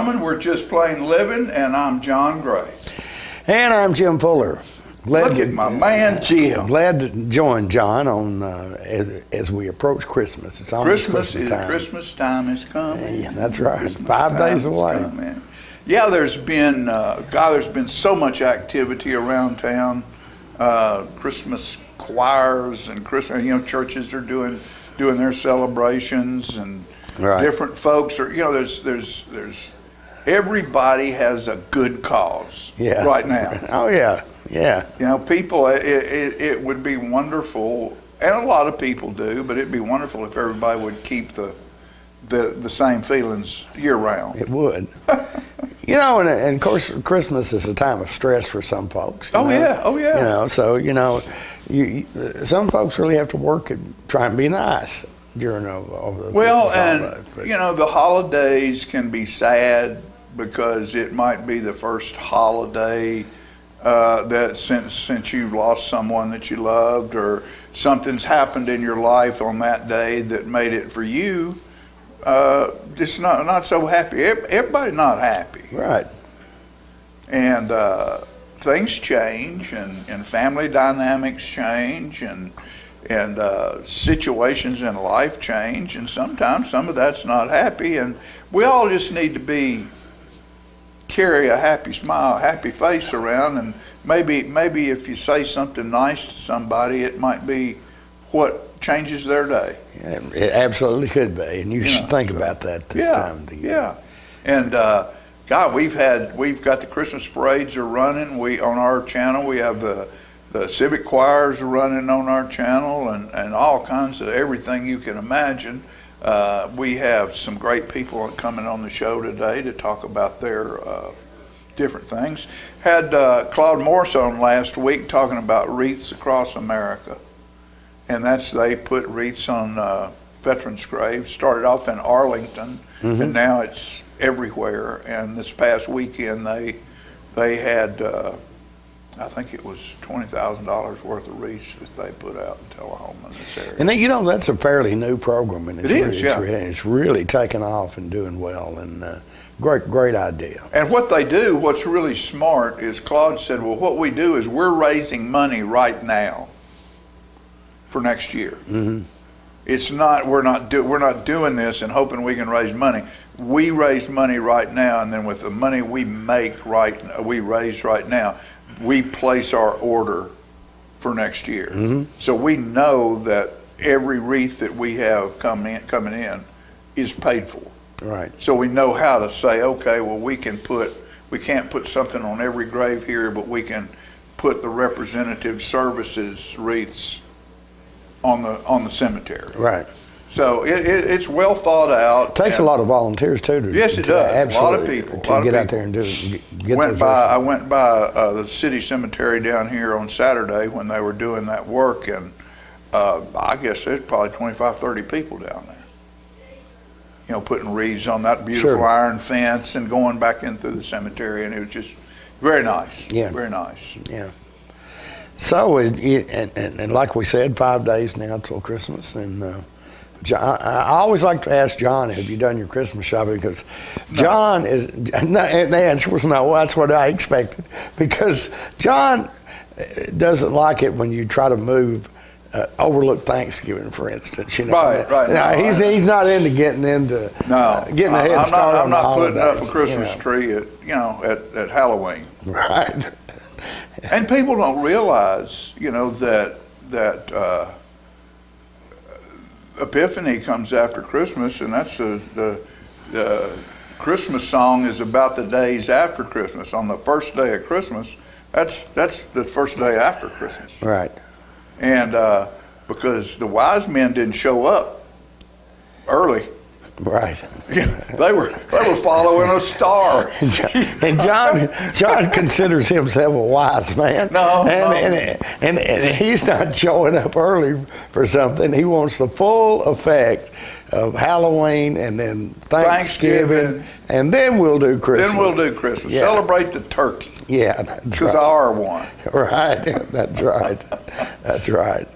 gentlemen, we're just plain living, and I'm John Gray. And I'm Jim Fuller. Look at my man Jim. Glad to join John on as we approach Christmas. It's almost Christmas time. Christmas time is coming. Yeah, that's right. Christmas 5 days away. Yeah, there's been so much activity around town. Christmas choirs and Christmas, churches are doing their celebrations, and different folks are, there's everybody has a good cause right now. Oh yeah. Yeah. People, it would be wonderful, and a lot of people do, but it'd be wonderful if everybody would keep the same feelings year round. It would. And of course, Christmas is a time of stress for some folks. Oh yeah. Some folks really have to work and try and be nice during over the holidays. The holidays can be sad because it might be the first holiday that since you've lost someone that you loved, or something's happened in your life on that day that made it for you just not so happy. Everybody's not happy. Right. And things change, and family dynamics change, and situations in life change, and sometimes some of that's not happy, and we all just need to carry a happy smile, happy face around, and maybe if you say something nice to somebody, it might be what changes their day. Yeah, it absolutely could be, and you should think about that this time of the year. Yeah, and God, we've got the Christmas parades are running. On our channel we have the civic choirs are running on our channel, and all kinds of everything you can imagine. We have some great people coming on the show today to talk about their different things. Had Claude Morse on last week talking about wreaths across America. And they put wreaths on veterans' graves. Started off in Arlington, and now it's everywhere. And this past weekend, they had, I think it was $20,000 worth of wreaths that they put out in Tullahoma in this area. And that's a fairly new program, and it's really taken off and doing well, and great idea. And what they do, what's really smart, is Claude said, well, what we do is we're raising money right now for next year. It's not we're not doing this and hoping we can raise money. We raise money right now, and then with the money we raise right now, we place our order for next year. So we know that every wreath that we have coming in is paid for. Right. So we know how to say, okay, well, we can't put something on every grave here, but we can put the representative services wreaths on the cemetery. Right. So it's well thought out. It takes a lot of volunteers too. Yes, it does. Absolutely, a lot of people to get out there and do it. I went by the city cemetery down here on Saturday when they were doing that work, and I guess there's probably 25, 30 people down there. Putting wreaths on that beautiful iron fence and going back in through the cemetery, and it was just very nice. Yeah. Very nice. Yeah. So, and like we said, 5 days now till Christmas, and I always like to ask John, have you done your Christmas shopping? Because John is, and the answer was no. That's what I expected, because John doesn't like it when you try to overlook Thanksgiving, for instance. Right. Now, he's not into getting a head start on the holidays. I'm not putting up a Christmas tree at Halloween. Right. And people don't realize, that Epiphany comes after Christmas, and that's the Christmas song is about the days after Christmas. On the first day of Christmas, that's the first day after Christmas. Right. And because the wise men didn't show up early. Right. They were following a star. And John considers himself a wise man. No. And he's not showing up early for something. He wants the full effect of Halloween and then Thanksgiving, and then we'll do Christmas. Yeah. Celebrate the turkey. Yeah, that's because I are one. Right. That's right. That's right.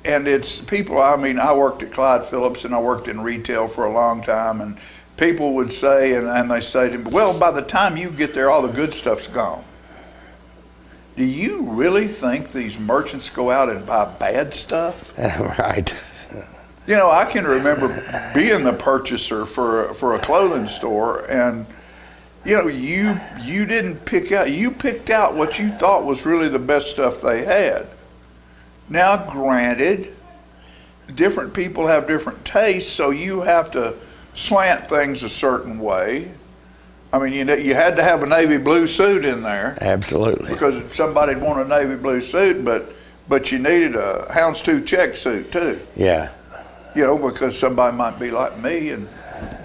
And it's people, I worked at Clyde Phillips, and I worked in retail for a long time, and people would say, and they say to me, well, by the time you get there, all the good stuff's gone. Do you really think these merchants go out and buy bad stuff? Right. You know, I can remember being the purchaser for a clothing store, and you know, you didn't pick out. You picked out what you thought was really the best stuff they had. Now, granted, different people have different tastes, so you have to slant things a certain way. I mean, you had to have a navy blue suit in there. Absolutely. Because somebody'd want a navy blue suit, but you needed a houndstooth check suit too. Yeah. You know, because somebody might be like me and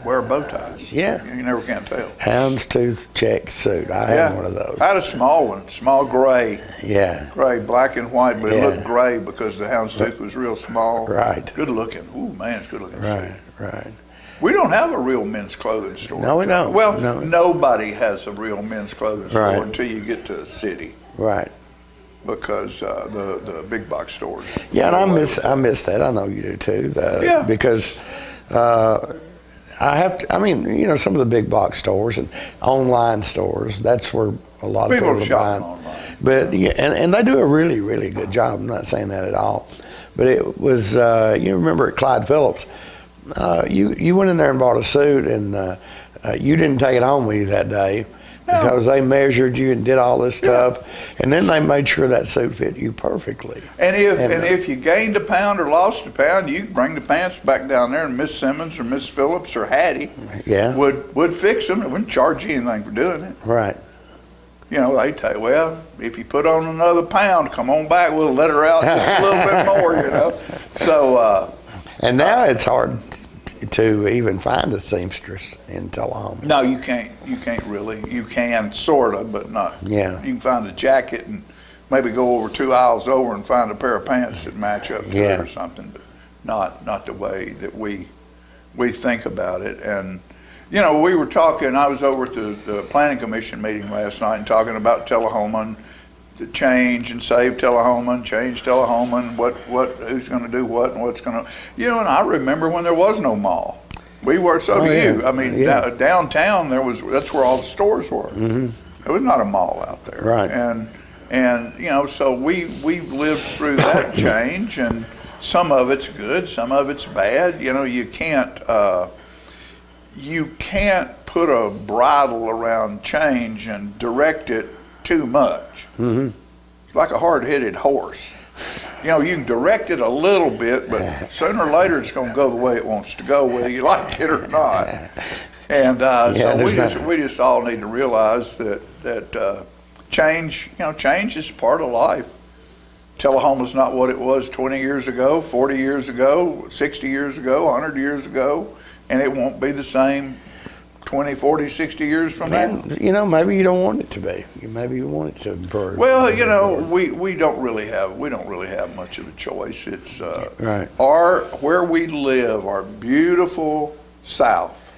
wear bow ties. Yeah. You never can tell. Houndstooth check suit. I had one of those. I had a small one, small gray. Yeah. Gray, black and white, but Yeah. it looked gray because the houndstooth was real small. Right. Good looking. Ooh, man, it's good looking. Right, right. We don't have a real men's clothing store. No, we don't. Well, No. Nobody has a real men's clothing store Right. until you get to a city, Right. because the big box stores. Yeah, and I miss that. I know you do too. Yeah. Because I have to, I mean, you know, some of the big box stores and online stores, that's where a lot of People people are shopping buying. online. But yeah, and they do a really, really good job. I'm not saying that at all. But it was, you remember at Clyde Phillips, you went in there and bought a suit, and you didn't take it home with you that day. No. Because they measured you and did all this stuff, and then they made sure that suit fit you perfectly. And if you gained a pound or lost a pound, you could bring the pants back down there, and Miss Simmons or Miss Phillips or Hattie would fix them. They wouldn't charge you anything for doing it. Right. You know, they tell you, well, if you put on another pound, come on back, we'll let her out just a little bit more, you know. So. And now it's hard to even find a seamstress in Tullahoma. No, you can't. You can't really. You can sort of, but not. Yeah. You can find a jacket and maybe go over 2 aisles over and find a pair of pants that match up to it or something, but not the way that we think about it. And you know, we were talking. I was over at the planning commission meeting last night and talking about Tullahoma and the change and save Tullahoma and change Tullahoma and who's going to do what and what's going to, you know. And I remember when there was no mall. We were, so do you. I mean, downtown that's where all the stores were. Mm-hmm. There was not a mall out there. Right. And you know, so we've lived through that change, and some of it's good, some of it's bad. You know, you can't put a bridle around change and direct it too much. Mm-hmm. It's like a hard-headed horse. You know, you can direct it a little bit, but sooner or later it's going to go the way it wants to go, whether you like it or not. And so we just all need to realize that change, you know, change is part of life. Tullahoma's not what it was 20 years ago, 40 years ago, 60 years ago, 100 years ago, and it won't be the same 20, 40, 60 years from now. And, you know, maybe you don't want it to be. Maybe you want it to improve. Well, you know, we don't really have much of a choice. It's right. Where we live, our beautiful South,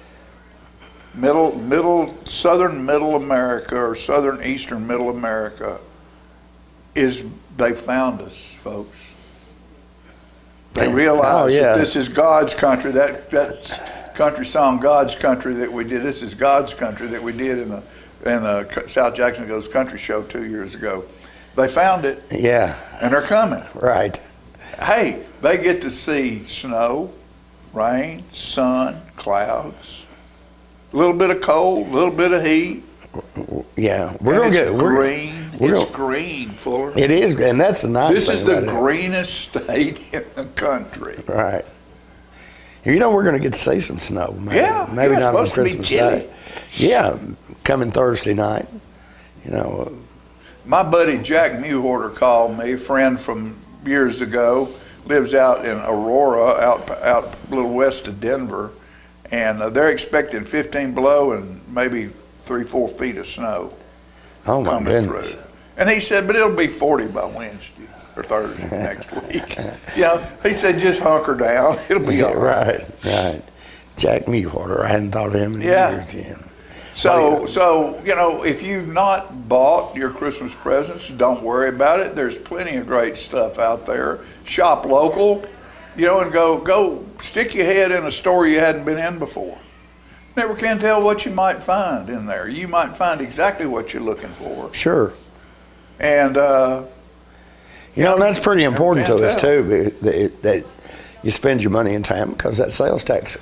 southern middle America, or southern eastern middle America, they found us, folks. They realized that this is God's country. That's country song, God's Country, that we did. This is God's country that we did in the South Jackson Goes Country show 2 years ago. They found it. Yeah. And they're coming. Right. Hey, they get to see snow, rain, sun, clouds, a little bit of cold, a little bit of heat. Yeah. It's green, Fuller. It is, and that's the nice This thing is the about it. greenest state in the country. Right. You know, we're going to get to see some snow. Maybe not on Christmas Day. Yeah, coming Thursday night. You know. My buddy Jack Mewhorter called me, a friend from years ago, lives out in Aurora, out a little west of Denver, and they're expecting 15 below and maybe 3-4 feet of snow. Oh my coming goodness. through. And he said, but it'll be 40 by Wednesday or Thursday next week. You know, he said, just hunker down. It'll be all right. Right. Jack Mewhorter. I hadn't thought of him in years. Yeah. So, you know, if you've not bought your Christmas presents, don't worry about it. There's plenty of great stuff out there. Shop local, you know, and go stick your head in a store you hadn't been in before. Never can tell what you might find in there. You might find exactly what you're looking for. Sure. And, that's pretty important to us too, that you spend your money in time, because that sales tax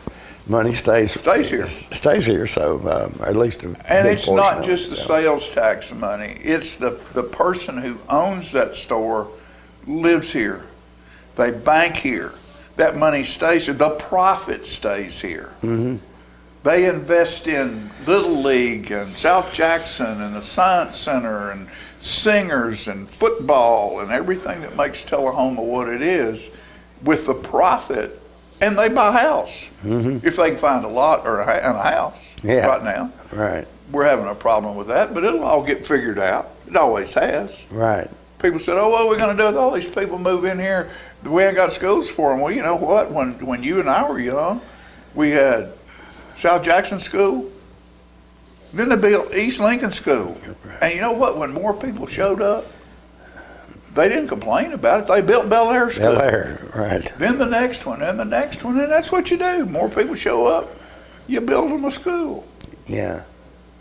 money stays here. Stays here, so at least a and big it's portion not of just the sales tax money. It's the person who owns that store lives here. They bank here. That money stays here. The profit stays here. Mm-hmm. They invest in Little League and South Jackson and the Science Center and singers and football and everything that makes Tullahoma what it is with the profit, and they buy a house. Mm-hmm. If they can find a lot or a house right now. Right. We're having a problem with that, but it'll all get figured out. It always has. Right. People said, oh, what are we going to do with all these people move in here? We ain't got schools for them. Well, you know what? When you and I were young, we had South Jackson School. Then they built East Lincoln School. And you know what? When more people showed up, they didn't complain about it. They built Bel Air School. Bel Air, right. Then the next one, and the next one, and that's what you do. More people show up, you build them a school. Yeah.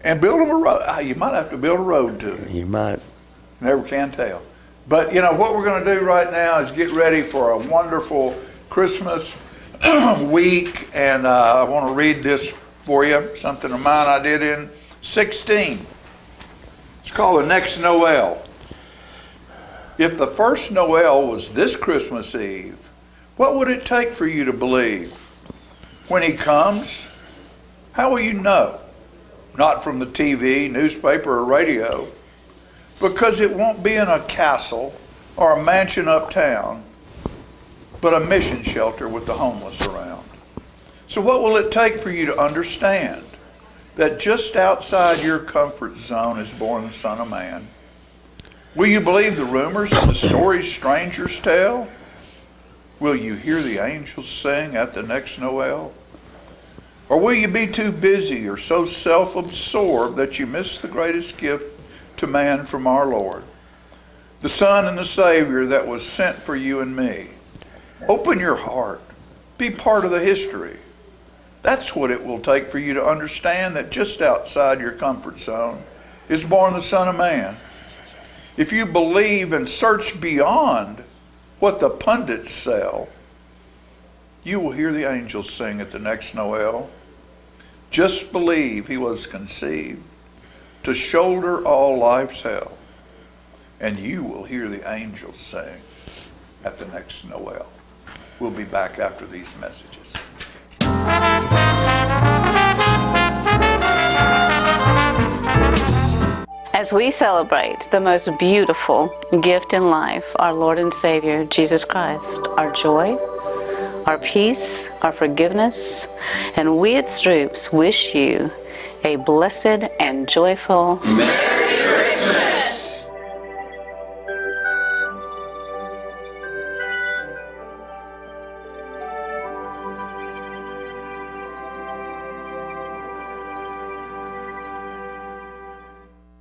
And build them a road. You might have to build a road to it. You might. Never can tell. But, what we're going to do right now is get ready for a wonderful Christmas week. And I want to read this for you, something of mine I did in 16. It's called The Next Noel. If the first Noel was this Christmas Eve, what would it take for you to believe? When he comes, how will you know? Not from the TV, newspaper, or radio, because it won't be in a castle or a mansion uptown, but a mission shelter with the homeless around. So what will it take for you to understand that just outside your comfort zone is born the Son of Man? Will you believe the rumors and the stories strangers tell? Will you hear the angels sing at the next Noel? Or will you be too busy or so self-absorbed that you miss the greatest gift to man from our Lord, the Son and the Savior that was sent for you and me? Open your heart. Be part of the history. That's what it will take for you to understand that just outside your comfort zone is born the Son of Man. If you believe and search beyond what the pundits sell, you will hear the angels sing at the next Noel. Just believe he was conceived to shoulder all life's hell, and you will hear the angels sing at the next Noel. We'll be back after these messages. As we celebrate the most beautiful gift in life, our Lord and Savior, Jesus Christ, our joy, our peace, our forgiveness, and we at Stroops wish you a blessed and joyful Merry Christmas!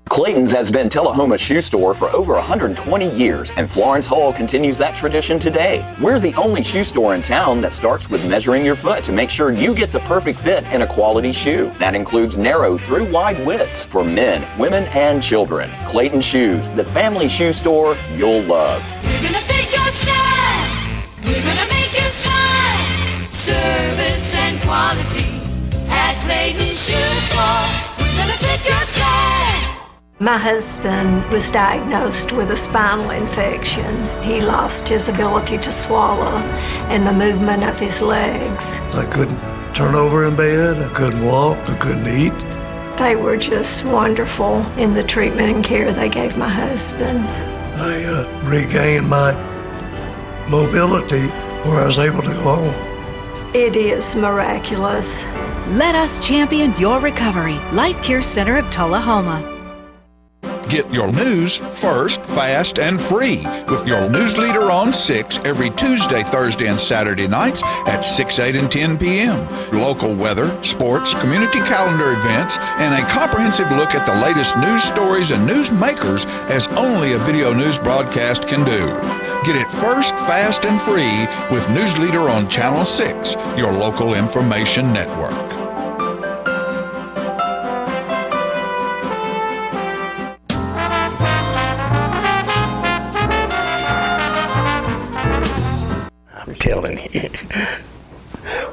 Clayton's has been Tullahoma's shoe store for over 120 years, and Florence Hall continues that tradition today. We're the only shoe store in town that starts with measuring your foot to make sure you get the perfect fit in a quality shoe. That includes narrow through wide widths for men, women, and children. Clayton Shoes, the family shoe store you'll love. We're gonna fit your style. We're gonna make you smile. Service and quality at Clayton Shoe Store. We're gonna fit your style. My husband was diagnosed with a spinal infection. He lost his ability to swallow and the movement of his legs. I couldn't turn over in bed, I couldn't walk, I couldn't eat. They were just wonderful in the treatment and care they gave my husband. I regained my mobility where I was able to go home. It is miraculous. Let us champion your recovery. Life Care Center of Tullahoma. Get your news first, fast, and free with your news leader on 6 every Tuesday, Thursday, and Saturday nights at 6, 8, and 10 p.m. Local weather, sports, community calendar events, and a comprehensive look at the latest news stories and news makers as only a video news broadcast can do. Get it first, fast, and free with News Leader on Channel 6, your local information network.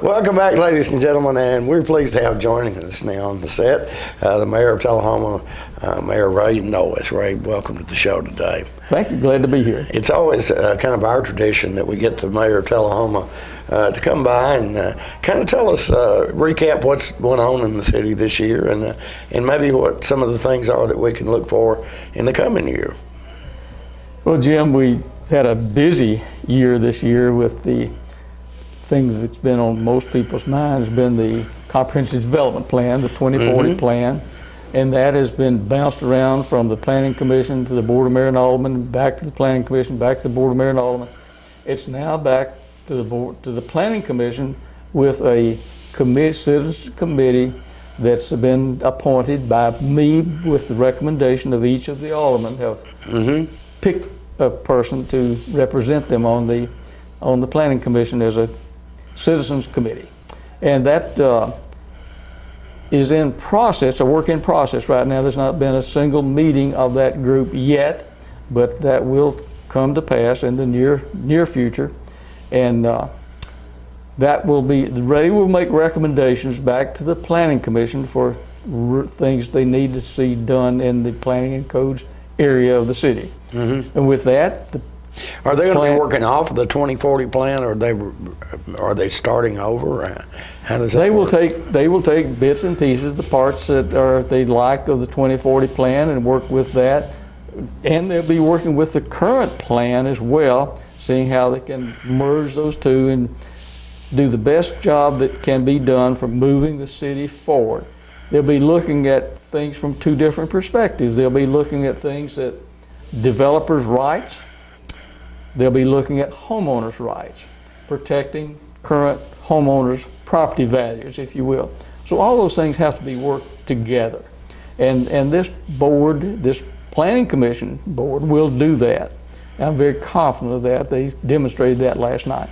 Welcome back, ladies and gentlemen, and we're pleased to have joining us now on the set the Mayor of Tullahoma, Mayor Ray Noyes. Ray, welcome to the show today. Thank you. Glad to be here. It's always kind of our tradition that we get the Mayor of Tullahoma to come by and kind of tell us, recap what's going on in the city this year and maybe what some of the things are that we can look for in the coming year. Well, Jim, we had a busy year this year with the thing that's been on most people's minds has been the Comprehensive Development Plan, the 2040 plan, and that has been bounced around from the Planning Commission to the Board of Mayor and Aldermen, back to the Planning Commission, back to the Board of Mayor and Aldermen. It's now back to the board, to the Planning Commission, with a citizens committee that's been appointed by me with the recommendation of each of the aldermen have picked a person to represent them on the Planning Commission as a citizens committee, and that is in process, a work in process right now. There's not been a single meeting of that group yet, but that will come to pass in the near future, and that will be, Ray will make recommendations back to the Planning Commission for things they need to see done in the planning and codes area of the city. And with that, are they going to be working off of the 2040 plan, or are they starting over? How does that work? They will take bits and pieces, the parts that they like of the 2040 plan, and work with that. And they'll be working with the current plan as well, seeing how they can merge those two and do the best job that can be done for moving the city forward. They'll be looking at things from two different perspectives. They'll be looking at things that developers' rights. They'll be looking at homeowners' rights, protecting current homeowners' property values, if you will. So all those things have to be worked together. And this board, this Planning Commission board, will do that. I'm very confident of that. They demonstrated that last night.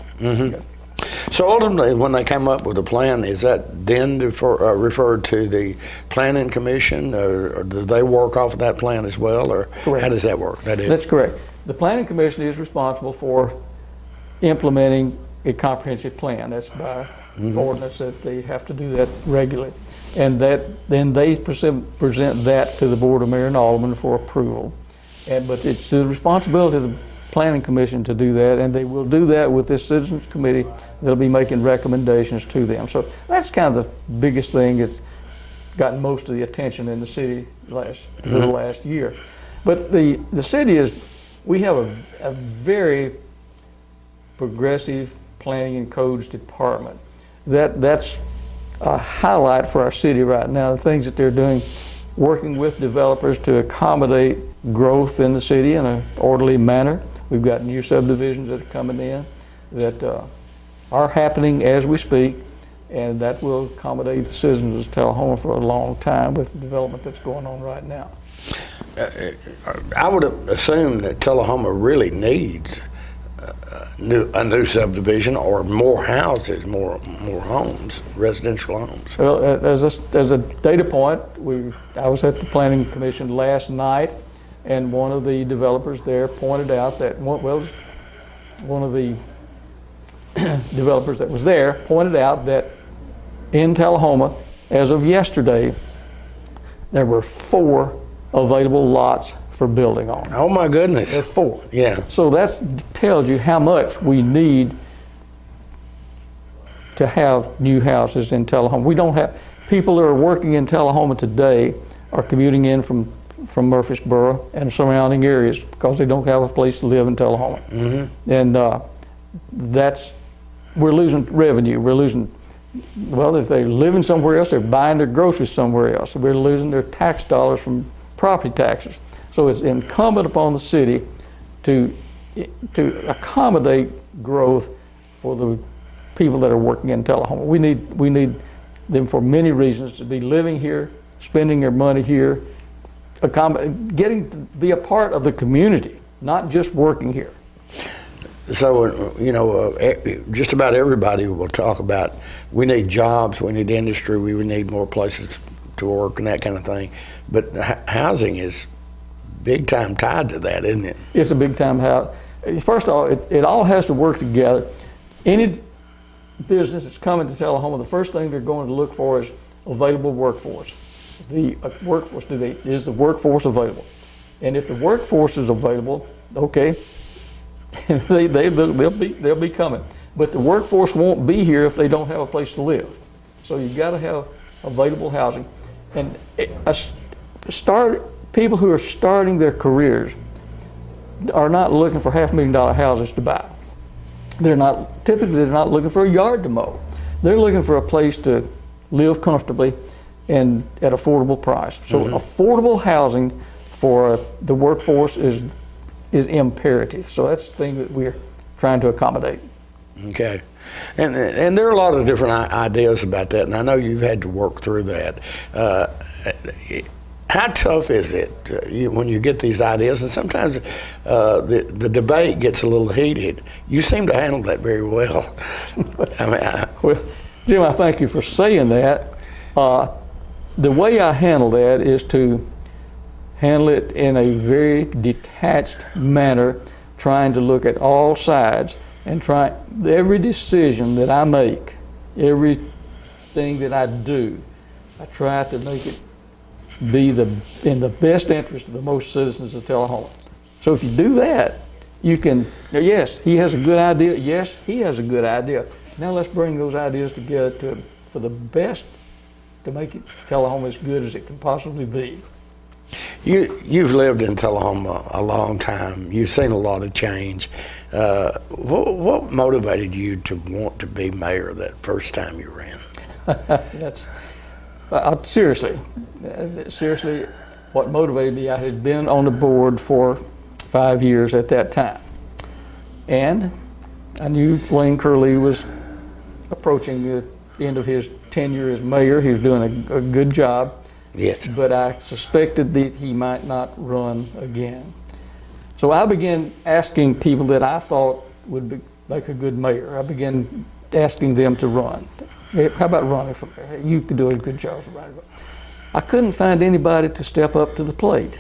So ultimately, when they come up with a plan, is that then referred to the Planning Commission, or do they work off of that plan as well, or Correct. How does that work? That's correct. The Planning Commission is responsible for implementing a comprehensive plan. That's by ordinance that they have to do that regularly. And then they present that to the Board of Mayor and Aldermen for approval. But it's the responsibility of the Planning Commission to do that, and they will do that with this Citizens Committee. They'll be making recommendations to them. So that's kind of the biggest thing that's gotten most of the attention in the city for the last year. But the city is, we have a very progressive planning and codes department. That's a highlight for our city right now. The things that they're doing, working with developers to accommodate growth in the city in an orderly manner. We've got new subdivisions that are coming in that are happening as we speak, and that will accommodate the citizens of Tullahoma for a long time with the development that's going on right now. I would assume that Tullahoma really needs a new subdivision or more houses, more homes, residential homes. Well, as a data point, I was at the Planning Commission last night, and one of the developers there pointed out that, one of the developers that was there pointed out that in Tullahoma, as of yesterday, there were 4 available lots for building on. Oh my goodness. There are 4. Yeah. So that tells you how much we need to have new houses in Tullahoma. We don't have, people that are working in Tullahoma today are commuting in from Murfreesboro and surrounding areas because they don't have a place to live in Tullahoma. And we're losing revenue. We're losing, well, if they're living somewhere else, they're buying their groceries somewhere else. We're losing their tax dollars from property taxes. So it's incumbent upon the city to accommodate growth for the people that are working in Tullahoma. We need them for many reasons to be living here, spending their money here, getting to be a part of the community, not just working here. So, just about everybody will talk about we need jobs, we need industry, we need more places to work and that kind of thing. But housing is big time tied to that, isn't it? It's a big time house. First of all, it all has to work together. Any business that's coming to Tullahoma, the first thing they're going to look for is available workforce. The workforce, is the workforce available? And if the workforce is available, okay, they'll be coming. But the workforce won't be here if they don't have a place to live. So you've got to have available housing. And people who are starting their careers are not looking for $500,000 houses to buy. They're not looking for a yard to mow. They're looking for a place to live comfortably and at affordable price. So affordable housing for the workforce is imperative. So that's the thing that we're trying to accommodate. Okay. And there are a lot of different ideas about that, and I know you've had to work through that. How tough is it when you get these ideas? And sometimes the debate gets a little heated. You seem to handle that very well. Well, Jim, I thank you for saying that. The way I handle that is to handle it in a very detached manner, trying to look at all sides and try every decision that I make, everything that I do, I try to make it be in the best interest of the most citizens of Tullahoma. So if you do that, you can, yes, he has a good idea. Yes, he has a good idea. Now let's bring those ideas together for the best to make Tullahoma as good as it can possibly be. You've lived in Tullahoma a long time. You've seen a lot of change. What motivated you to want to be mayor that first time you ran? Seriously, what motivated me, I had been on the board for 5 years at that time. And I knew Wayne Curley was approaching the end of his tenure as mayor. He was doing a good job. Yes. But I suspected that he might not run again. So I began asking people that I thought would make a good mayor. I began asking them to run. Hey, how about running for mayor? You could do a good job for running. I couldn't find anybody to step up to the plate.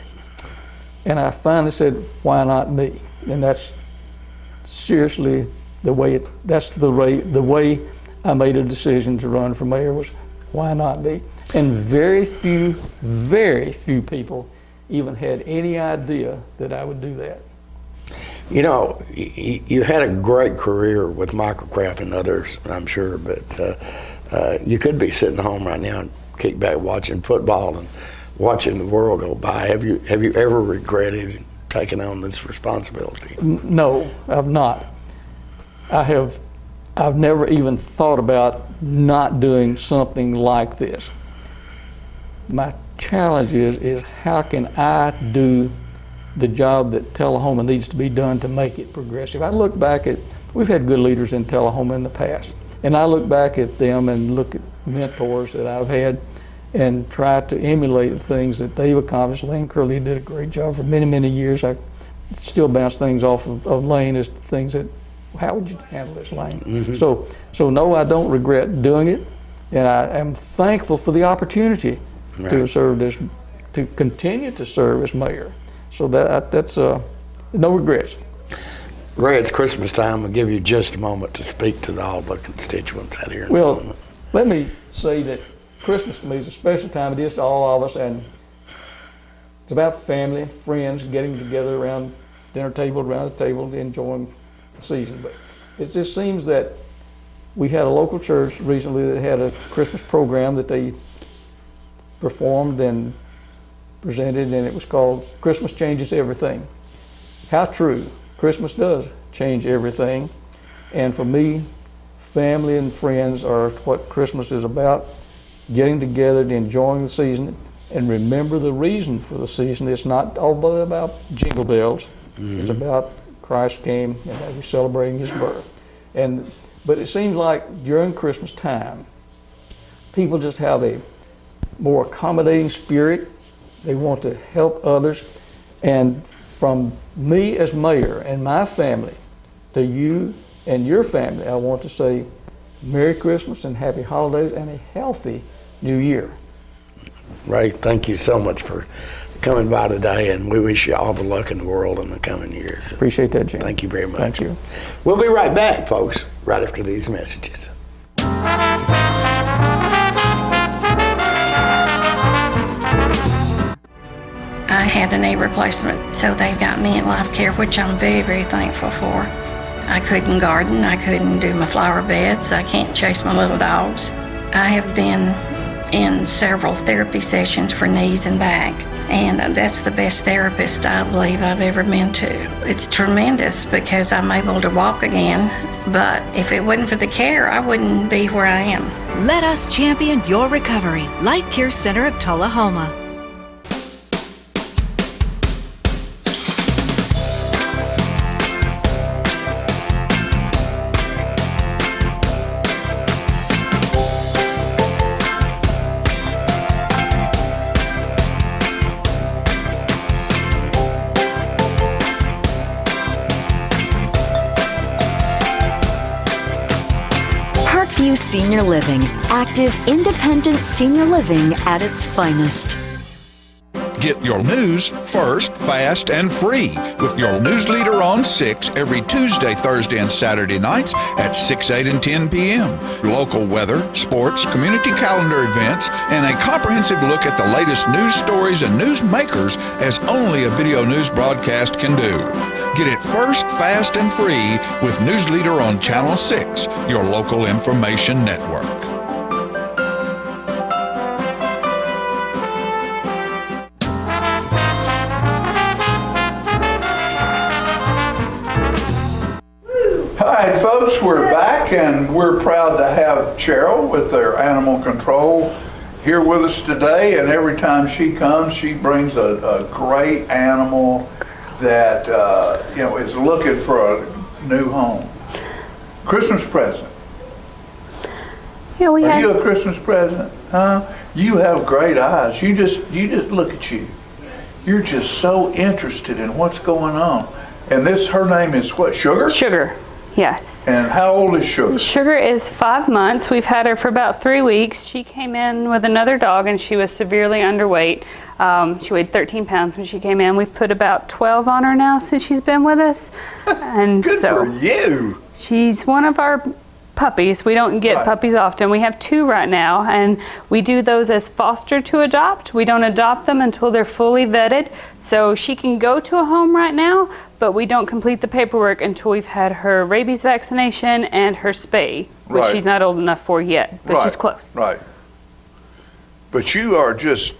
And I finally said, why not me? And that's seriously the way I made a decision to run for mayor was, why not me? And very few people even had any idea that I would do that. You know, you had a great career with Microcraft and others, I'm sure, but you could be sitting home right now and kick back watching football and watching the world go by. Have you ever regretted taking on this responsibility? No, I've not. I've never even thought about not doing something like this. My challenge is how can I do the job that Tullahoma needs to be done to make it progressive? I look back we've had good leaders in Tullahoma in the past, and I look back at them and look at mentors that I've had and try to emulate the things that they've accomplished. Lane Curley did a great job for many, many years. I still bounce things off of Lane as things that, how would you handle this, Lane? Mm-hmm. So no, I don't regret doing it, and I am thankful for the opportunity to have served to continue to serve as mayor. So that's no regrets. Ray, it's Christmas time. I'll give you just a moment to speak to all the constituents out here. Well, let me say that Christmas to me is a special time. It is to all of us, and it's about family, friends, getting together around around the table, enjoying the season. But it just seems that we had a local church recently that had a Christmas program that they performed and presented, and it was called Christmas Changes Everything. How true. Christmas does change everything. And for me, family and friends are what Christmas is about. Getting together and enjoying the season, and remember the reason for the season. It's not all about jingle bells. Mm-hmm. It's about Christ came and we're celebrating his birth. But it seems like during Christmas time, people just have a more accommodating spirit. They want to help others. And from me as mayor and my family to you and your family, I want to say Merry Christmas and Happy Holidays and a healthy New Year. Ray, thank you so much for coming by today, and we wish you all the luck in the world in the coming years. Appreciate that, Jim. Thank you very much. Thank you. We'll be right back, folks, right after these messages. had a knee replacement, so they've got me at Life Care, which I'm very, very thankful for. I couldn't garden, I couldn't do my flower beds, I can't chase my little dogs. I have been in several therapy sessions for knees and back, and that's the best therapist I believe I've ever been to. It's tremendous because I'm able to walk again, but if it wasn't for the care, I wouldn't be where I am. Let us champion your recovery. Life Care Center of Tullahoma. Parkview Senior Living, active, independent senior living at its finest. Get your news first, fast, and free with your news leader on 6 every Tuesday, Thursday, and Saturday nights at 6, 8, and 10 p.m. Local weather, sports, community calendar events, and a comprehensive look at the latest news stories and news makers as only a video news broadcast can do. Get it first, fast, and free with News Leader on Channel 6, your local information network. Hi, folks, we're back, and we're proud to have Cheryl with their animal control here with us today. And every time she comes, she brings a great animal that is looking for a new home. Christmas present. Yeah, Are you a Christmas present? Huh? You have great eyes. You just look at you. You're just so interested in what's going on. And her name is what? Sugar? Sugar. Yes. And how old is Sugar? Sugar is 5 months. We've had her for about 3 weeks. She came in with another dog and she was severely underweight. She weighed 13 pounds when she came in. We've put about 12 on her now since she's been with us. And Good for you. She's one of our puppies. We don't get puppies often. We have 2 right now, and we do those as foster to adopt. We don't adopt them until they're fully vetted. So she can go to a home right now, but we don't complete the paperwork until we've had her rabies vaccination and her spay, which she's not old enough for yet, but she's close. Right. But you are just,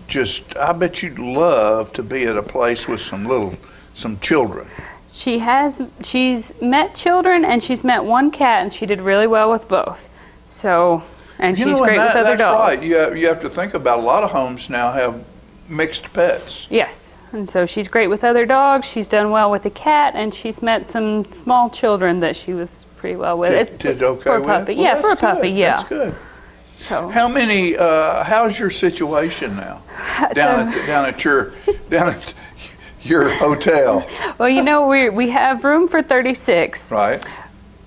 I bet you'd love to be at a place with some children. She's met children and she's met one cat, and she did really well with both. So, and she's great with other dogs. That's right. You have to think about a lot of homes now have mixed pets. Yes, and so she's great with other dogs. She's done well with a cat, and she's met some small children that she was pretty well with. Did okay for a with? puppy. Well, Yeah, for a puppy. Yeah. That's good. So how many? How's your situation now? Down at your hotel. Well, we have room for 36. Right.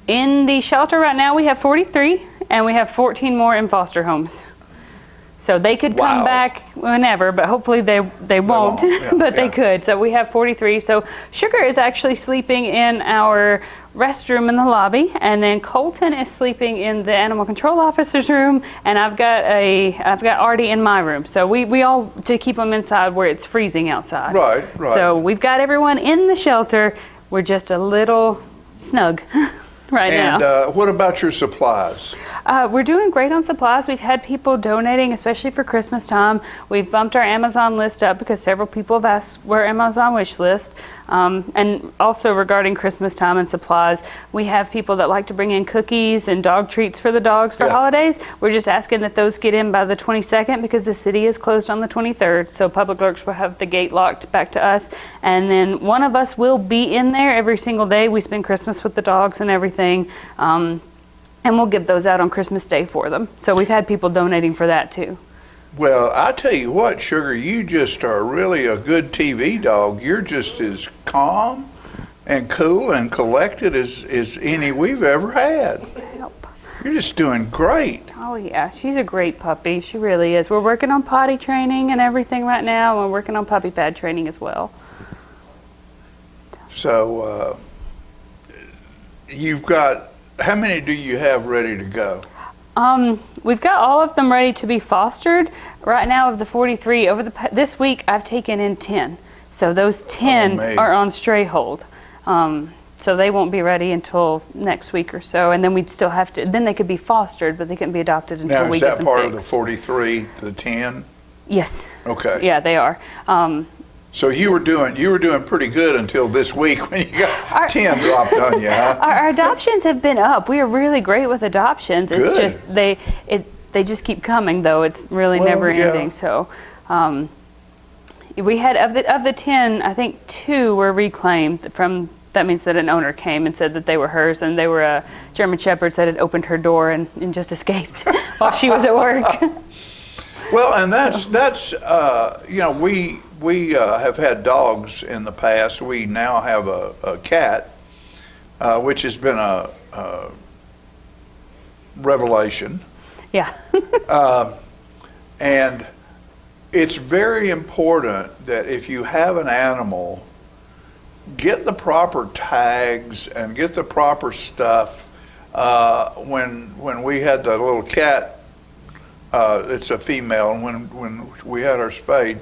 In the shelter right now, we have 43, and we have 14 more in foster homes. So they could come back whenever, but hopefully they won't. Yeah, but they could. So we have 43. So Sugar is actually sleeping in our restroom in the lobby, and then Colton is sleeping in the animal control officer's room, and I've got Artie in my room. So we all to keep them inside where it's freezing outside. Right. So we've got everyone in the shelter. We're just a little snug right now. And what about your supplies? We're doing great on supplies. We've had people donating, especially for Christmas time. We've bumped our Amazon list up because several people have asked for our Amazon wish list. And also regarding Christmas time and supplies, we have people that like to bring in cookies and dog treats for the dogs for holidays. We're just asking that those get in by the 22nd because the city is closed on the 23rd. So Public Works will have the gate locked back to us. And then one of us will be in there every single day. We spend Christmas with the dogs and everything. And we'll give those out on Christmas Day for them. So we've had people donating for that too. Well, I tell you what, Sugar, you just are really a good TV dog. You're just as calm and cool and collected as any we've ever had. You're just doing great. Oh yeah, she's a great puppy. She really is. We're working on potty training and everything right now. We're working on puppy pad training as well. So you've got, how many do you have ready to go? We've got all of them ready to be fostered. Right now of the 43, this week I've taken in 10. So those 10 me. are on stray hold. So they won't be ready until next week or so, and then we'd still have to. Then they could be fostered, but they couldn't be adopted until Now, we is get that them part of fixed. the 43, the 10? Yes. Okay. Yeah, they are. So you were doing pretty good until this week when you got 10 dropped on you, huh? Our adoptions have been up. We are really great with adoptions. It's Good. just they just keep coming though. It's really Well, never yeah. ending. So we had of the 10, I think 2 were reclaimed from. That means that an owner came and said that they were hers, and they were a German Shepherds that had opened her door and just escaped while she was at work. Well, and that's you know, we have had dogs in the past. We now have a cat, which has been a revelation. Yeah. And it's very important that if you have an animal, get the proper tags and get the proper stuff. When we had the little cat, it's a female, and when we had our spayed,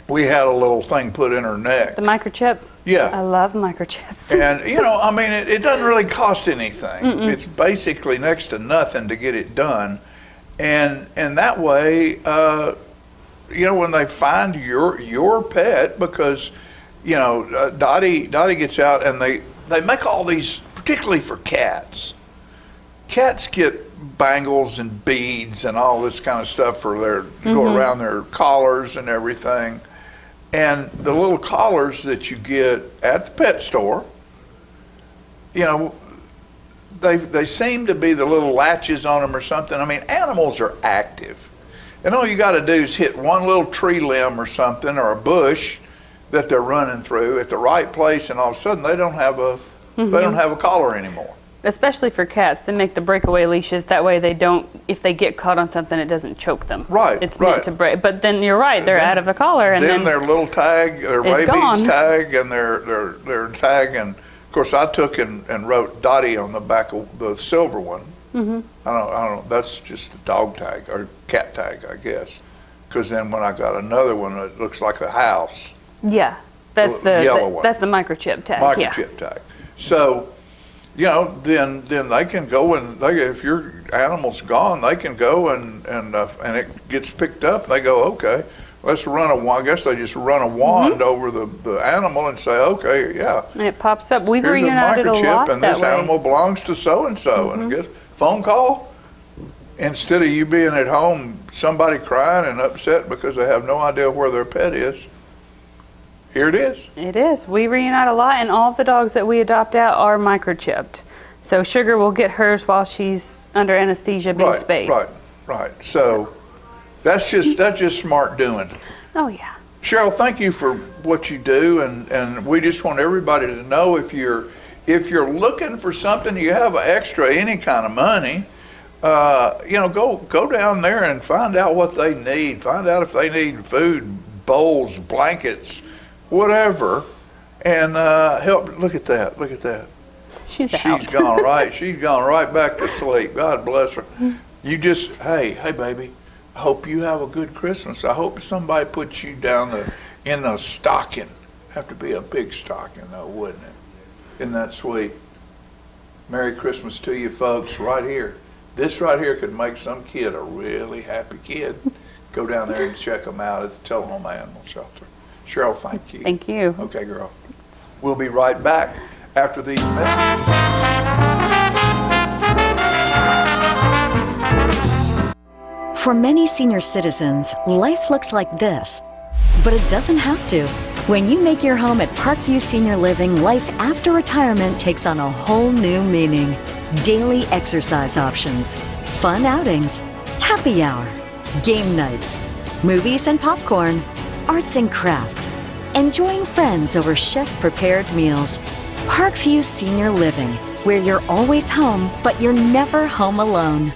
we had a little thing put in her neck. The microchip? Yeah. I love microchips. And, you know, I mean, it doesn't really cost anything. Mm-mm. It's basically next to nothing to get it done. And that way, you know, when they find your pet, because, you know, Dottie gets out and they make all these, particularly for cats. Cats get bangles and beads and all this kind of stuff for their, go around their collars and everything. And the little collars that you get at the pet store, you know, they seem to be the little latches on them or something. I mean, animals are active. And all you got to do is hit one little tree limb or something, or a bush that they're running through at the right place, and all of a sudden they don't have a collar anymore. Especially for cats, they make the breakaway leashes. That way they don't, if they get caught on something, it doesn't choke them. Right, It's meant right. to break. But then you're right, they're out of a collar. And then their little tag, their it's rabies gone. tag, and their tag, and of course I took and wrote Dottie on the back of the silver one. Mhm. I don't. That's just the dog tag or cat tag, I guess. Because then when I got another one that looks like a house, Yeah, that's The yellow one. that's the microchip tag. microchip tag. So, you know, then they can go and if your animal's gone, they can go and it gets picked up. They go, okay, let's run a wand. I guess they just run a wand over the animal and say, okay, yeah. And it pops up. We've Here's reunited a microchip, lot and that this way. animal belongs to so and so, and get phone call. Instead of you being at home, somebody crying and upset because they have no idea where their pet is. Here it is. It is. We reunite a lot, and all of the dogs that we adopt out are microchipped. So Sugar will get hers while she's under anesthesia being spayed. Right. So that's just smart doing. Oh yeah. Cheryl, thank you for what you do, and we just want everybody to know if you're looking for something, you have extra any kind of money, you know, go down there and find out what they need. Find out if they need food, bowls, blankets, whatever, and help. Look at that. She's gone right. She's gone right back to sleep. God bless her. You just, hey, baby. I hope you have a good Christmas. I hope somebody puts you down in a stocking. Have to be a big stocking, though, wouldn't it? Isn't that sweet? Merry Christmas to you, folks. Right here. This right here could make some kid a really happy kid. Go down there and check them out at the Tullahoma Animal Shelter. Cheryl, thank you. Thank you. Okay, girl. We'll be right back after these messages. For many senior citizens, life looks like this, but it doesn't have to. When you make your home at Parkview Senior Living, life after retirement takes on a whole new meaning. Daily exercise options, fun outings, happy hour, game nights, movies and popcorn, arts and crafts, enjoying friends over chef-prepared meals. Parkview Senior Living, where you're always home, but you're never home alone.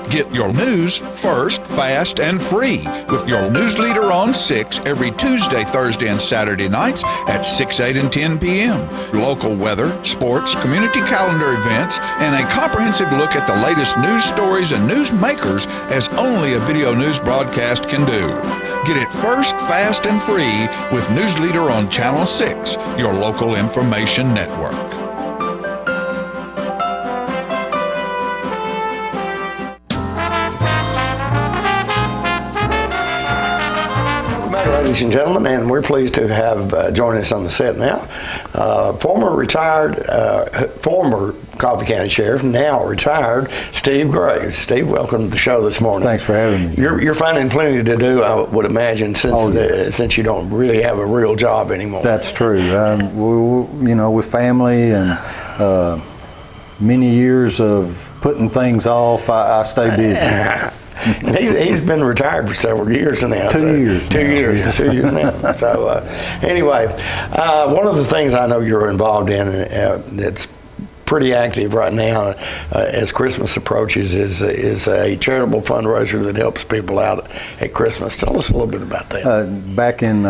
Get your news first, fast, and free with your news leader on 6 every Tuesday, Thursday, and Saturday nights at 6, 8, and 10 p.m. Local weather, sports, community calendar events, and a comprehensive look at the latest news stories and news makers as only a video news broadcast can do. Get it first, fast, and free with Newsleader on Channel 6, your local information network. Ladies and gentlemen, and we're pleased to have joining us on the set now, former Coffee County Sheriff, now retired, Steve Graves. Steve, welcome to the show this morning. Thanks for having me. You're finding plenty to do, I would imagine, since you don't really have a real job anymore. That's true. With family and many years of putting things off, I stay busy. He's been retired for several years now. 2 years. 2 years. 2 years now. So anyway, one of the things I know you're involved in that's pretty active right now as Christmas approaches is a charitable fundraiser that helps people out at Christmas. Tell us a little bit about that. Back in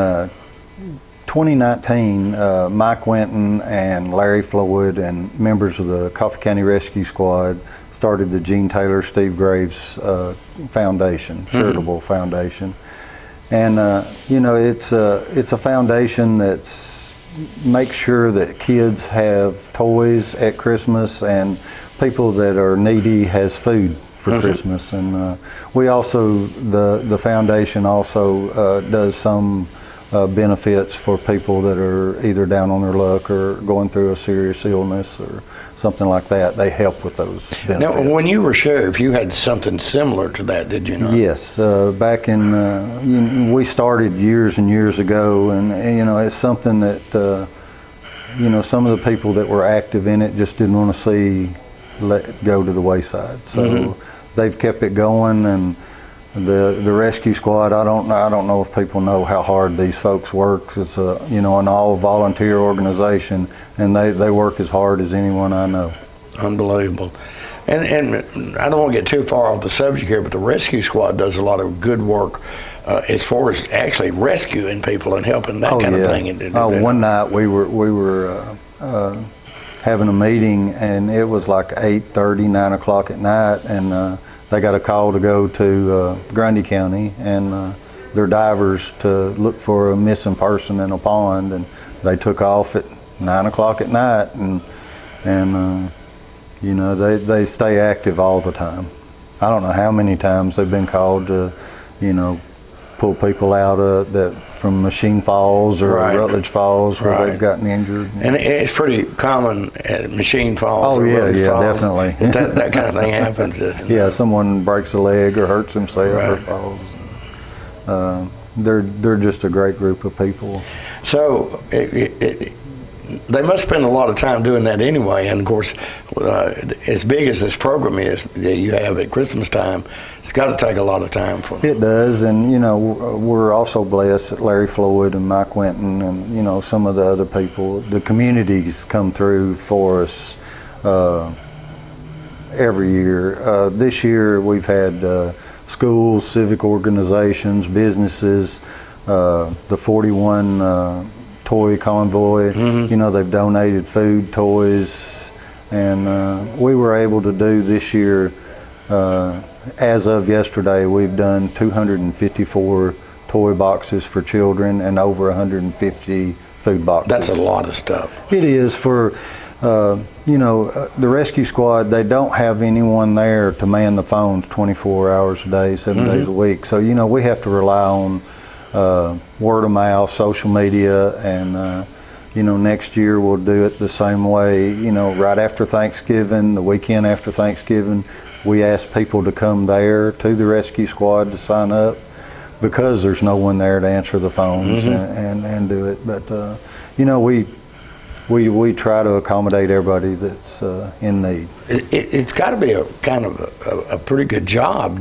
2019, Mike Winton and Larry Floyd and members of the Coffee County Rescue Squad started the Gene Taylor Steve Graves Foundation, charitable foundation, and it's a foundation that's makes sure that kids have toys at Christmas and people that are needy has food for Christmas, and we also the foundation also does some benefits for people that are either down on their luck or going through a serious illness or something like that. They help with those benefits. Now, when you were sheriff, you had something similar to that, did you not? Yes. Back in, we started years and years ago, and it's something that, some of the people that were active in it just didn't want to see let it go to the wayside. So they've kept it going, and the rescue squad, I don't know if people know how hard these folks work. It's an all volunteer organization, and they work as hard as anyone I know. Unbelievable. And I don't want to get too far off the subject here, but the rescue squad does a lot of good work as far as actually rescuing people and helping that kind of thing. One night we were having a meeting, and it was like 8:30, 9 o'clock at night, and they got a call to go to Grundy County, and they're divers to look for a missing person in a pond, and they took off at 9 o'clock at night, and they stay active all the time. I don't know how many times they've been called to, pull people out from Machine Falls or Rutledge Falls where they've gotten injured. And it's pretty common at Machine Falls. Oh or Rutledge Falls, definitely. That kind of thing happens. Yeah, someone breaks a leg or hurts himself or falls. They're just a great group of people. So they must spend a lot of time doing that anyway. And of course, as big as this program is that you have at Christmas time, it's got to take a lot of time for them. It does, and we're also blessed that Larry Floyd and Mike Winton and some of the other people, the communities come through for us every year. This year we've had schools, civic organizations, businesses, the 41 toy convoy. They've donated food, toys, and we were able to do this year, as of yesterday, we've done 254 toy boxes for children and over 150 food boxes. That's a lot of stuff. It is for, the rescue squad, they don't have anyone there to man the phones 24 hours a day, 7 days a week. So, we have to rely on word of mouth, social media, and next year we'll do it the same way. Right after Thanksgiving, the weekend after Thanksgiving, we ask people to come there to the rescue squad to sign up because there's no one there to answer the phones and do it. But we try to accommodate everybody that's in need. It's got to be a kind of a pretty good job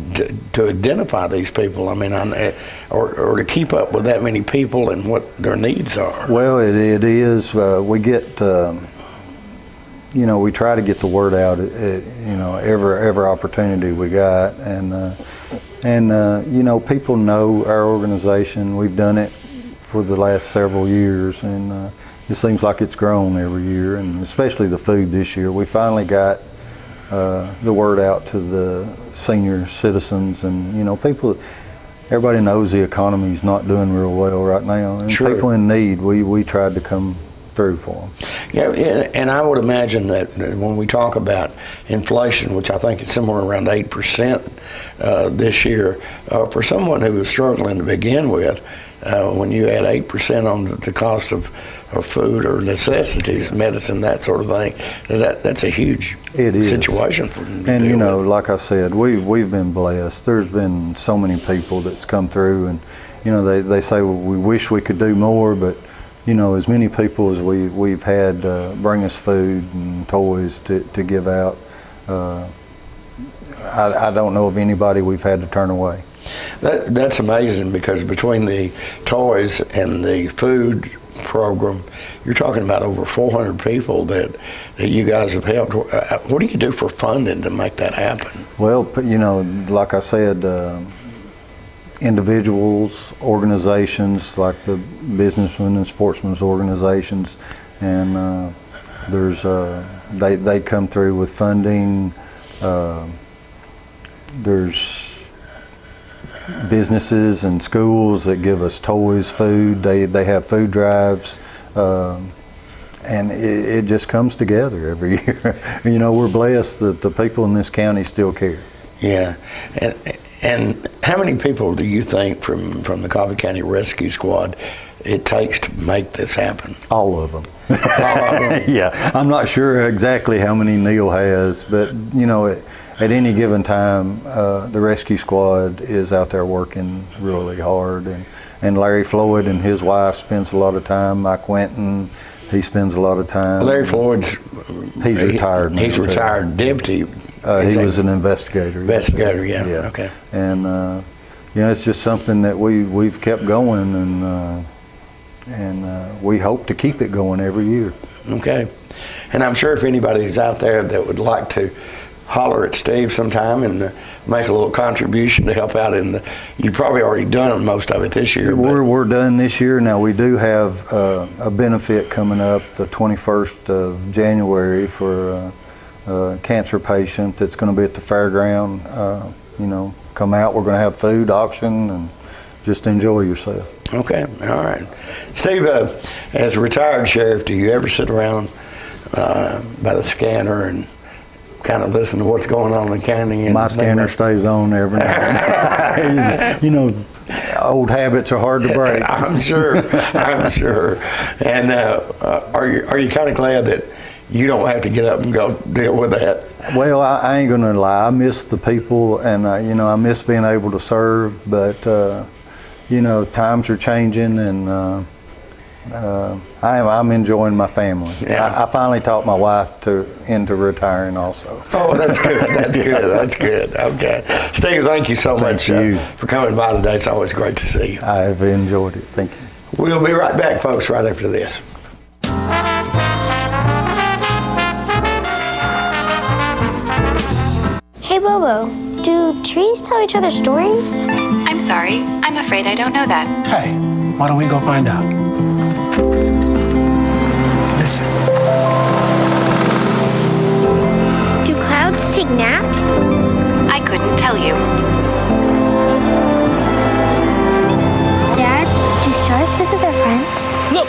to identify these people. I mean, or to keep up with that many people and what their needs are. Well, it is. We get, we try to get the word out. Every opportunity we got, and people know our organization. We've done it for the last several years, and it seems like it's grown every year, and especially the food this year. We finally got the word out to the senior citizens, and people. everybody knows the economy's not doing real well right now, and Sure. people in need, we tried to come through for them. Yeah, and I would imagine that when we talk about inflation, which I think is somewhere around 8% this year, for someone who was struggling to begin with, when you add 8% on the cost of food or necessities, medicine, that sort of thing, that's a huge situation for them to And deal you know, with. like I said, we've been blessed. There's been so many people that's come through, and you know, they say, well, we wish we could do more, but you know, as many people as we've had bring us food and toys to give out, I don't know of anybody we've had to turn away. That's amazing, because between the toys and the food program, you're talking about over 400 people that you guys have helped. What do you do for funding to make that happen? Well, you know, like I said, individuals, organizations like the businessmen and sportsmen's organizations, and they come through with funding. There's businesses and schools that give us toys, food. They have food drives, and it just comes together every year. You know, we're blessed that the people in this county still care. Yeah, and how many people do you think from the Coffee County Rescue Squad it takes to make this happen? All of them. All of them. Yeah, I'm not sure exactly how many Neil has, but you know, at any given time, the rescue squad is out there working really hard, and Larry Floyd and his wife spends a lot of time. Mike Winton, he spends a lot of time. Larry Floyd's he's retired. He's now, retired deputy. He was an investigator. Investigator, yeah. Okay. And you know, it's just something that we've kept going, and we hope to keep it going every year. Okay. And I'm sure if anybody's out there that would like to holler at Steve sometime and make a little contribution to help out you've probably already done most of it this year. We're done this year. Now we do have a benefit coming up the 21st of January for a cancer patient that's going to be at the fairground. You know, come out, we're going to have food, auction, and just enjoy yourself. Okay, all right. Steve, as a retired sheriff, do you ever sit around by the scanner and kind of listen to what's going on in the county? My scanner stays on every night. You know, old habits are hard to break. I'm sure. And are you kind of glad that you don't have to get up and go deal with that? Well, I ain't gonna lie. I miss the people, and you know, I miss being able to serve. But you know, times are changing, and I'm enjoying my family. Yeah. I finally talked my wife into retiring also. Oh, that's good. That's good. That's good. Okay, Steve, thank you so much for coming by today. It's always great to see you. I've enjoyed it. Thank you. We'll be right back, folks, right after this. Hey Bobo, do trees tell each other stories? I'm sorry, I'm afraid I don't know that. Hey, why don't we go find out? Listen. Do clouds take naps? I couldn't tell you. Dad, do stars visit their friends? Look!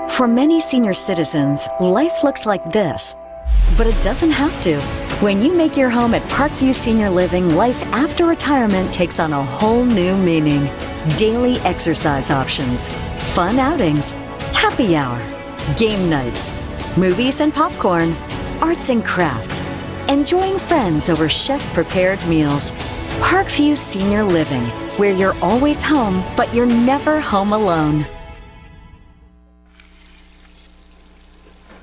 For many senior citizens, life looks like this, but it doesn't have to. When you make your home at Parkview Senior Living, life after retirement takes on a whole new meaning. Daily exercise options, fun outings, happy hour, game nights, movies and popcorn, arts and crafts, enjoying friends over chef-prepared meals. Parkview Senior Living, where you're always home, but you're never home alone.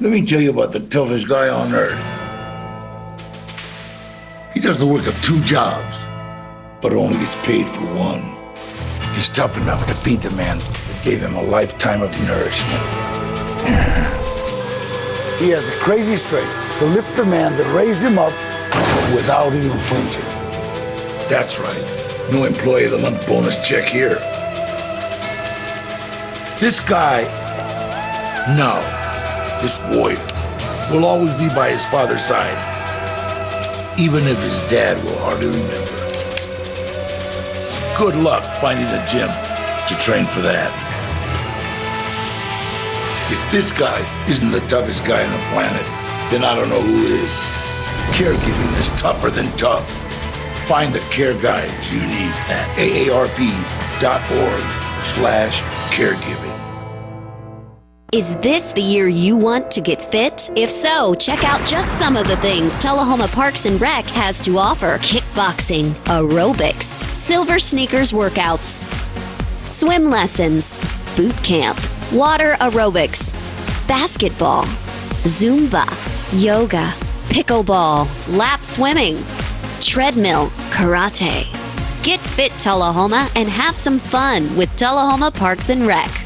Let me tell you about the toughest guy on earth. He does the work of 2 jobs, but only gets paid for one. He's tough enough to feed the man that gave him a lifetime of nourishment. He has the crazy strength to lift the man that raised him up without even flinching. That's right. No employee of the month bonus check here. This guy, this warrior, will always be by his father's side. even if his dad will hardly remember. Good luck finding a gym to train for that. If this guy isn't the toughest guy on the planet, then I don't know who is. Caregiving is tougher than tough. Find the care guides you need at aarp.org/caregiving. Is this the year you want to get fit? If so, check out just some of the things Tullahoma Parks and Rec has to offer. Kickboxing, aerobics, silver sneakers workouts, swim lessons, boot camp, water aerobics, basketball, Zumba, yoga, pickleball, lap swimming, treadmill, karate. Get fit, Tullahoma, and have some fun with Tullahoma Parks and Rec.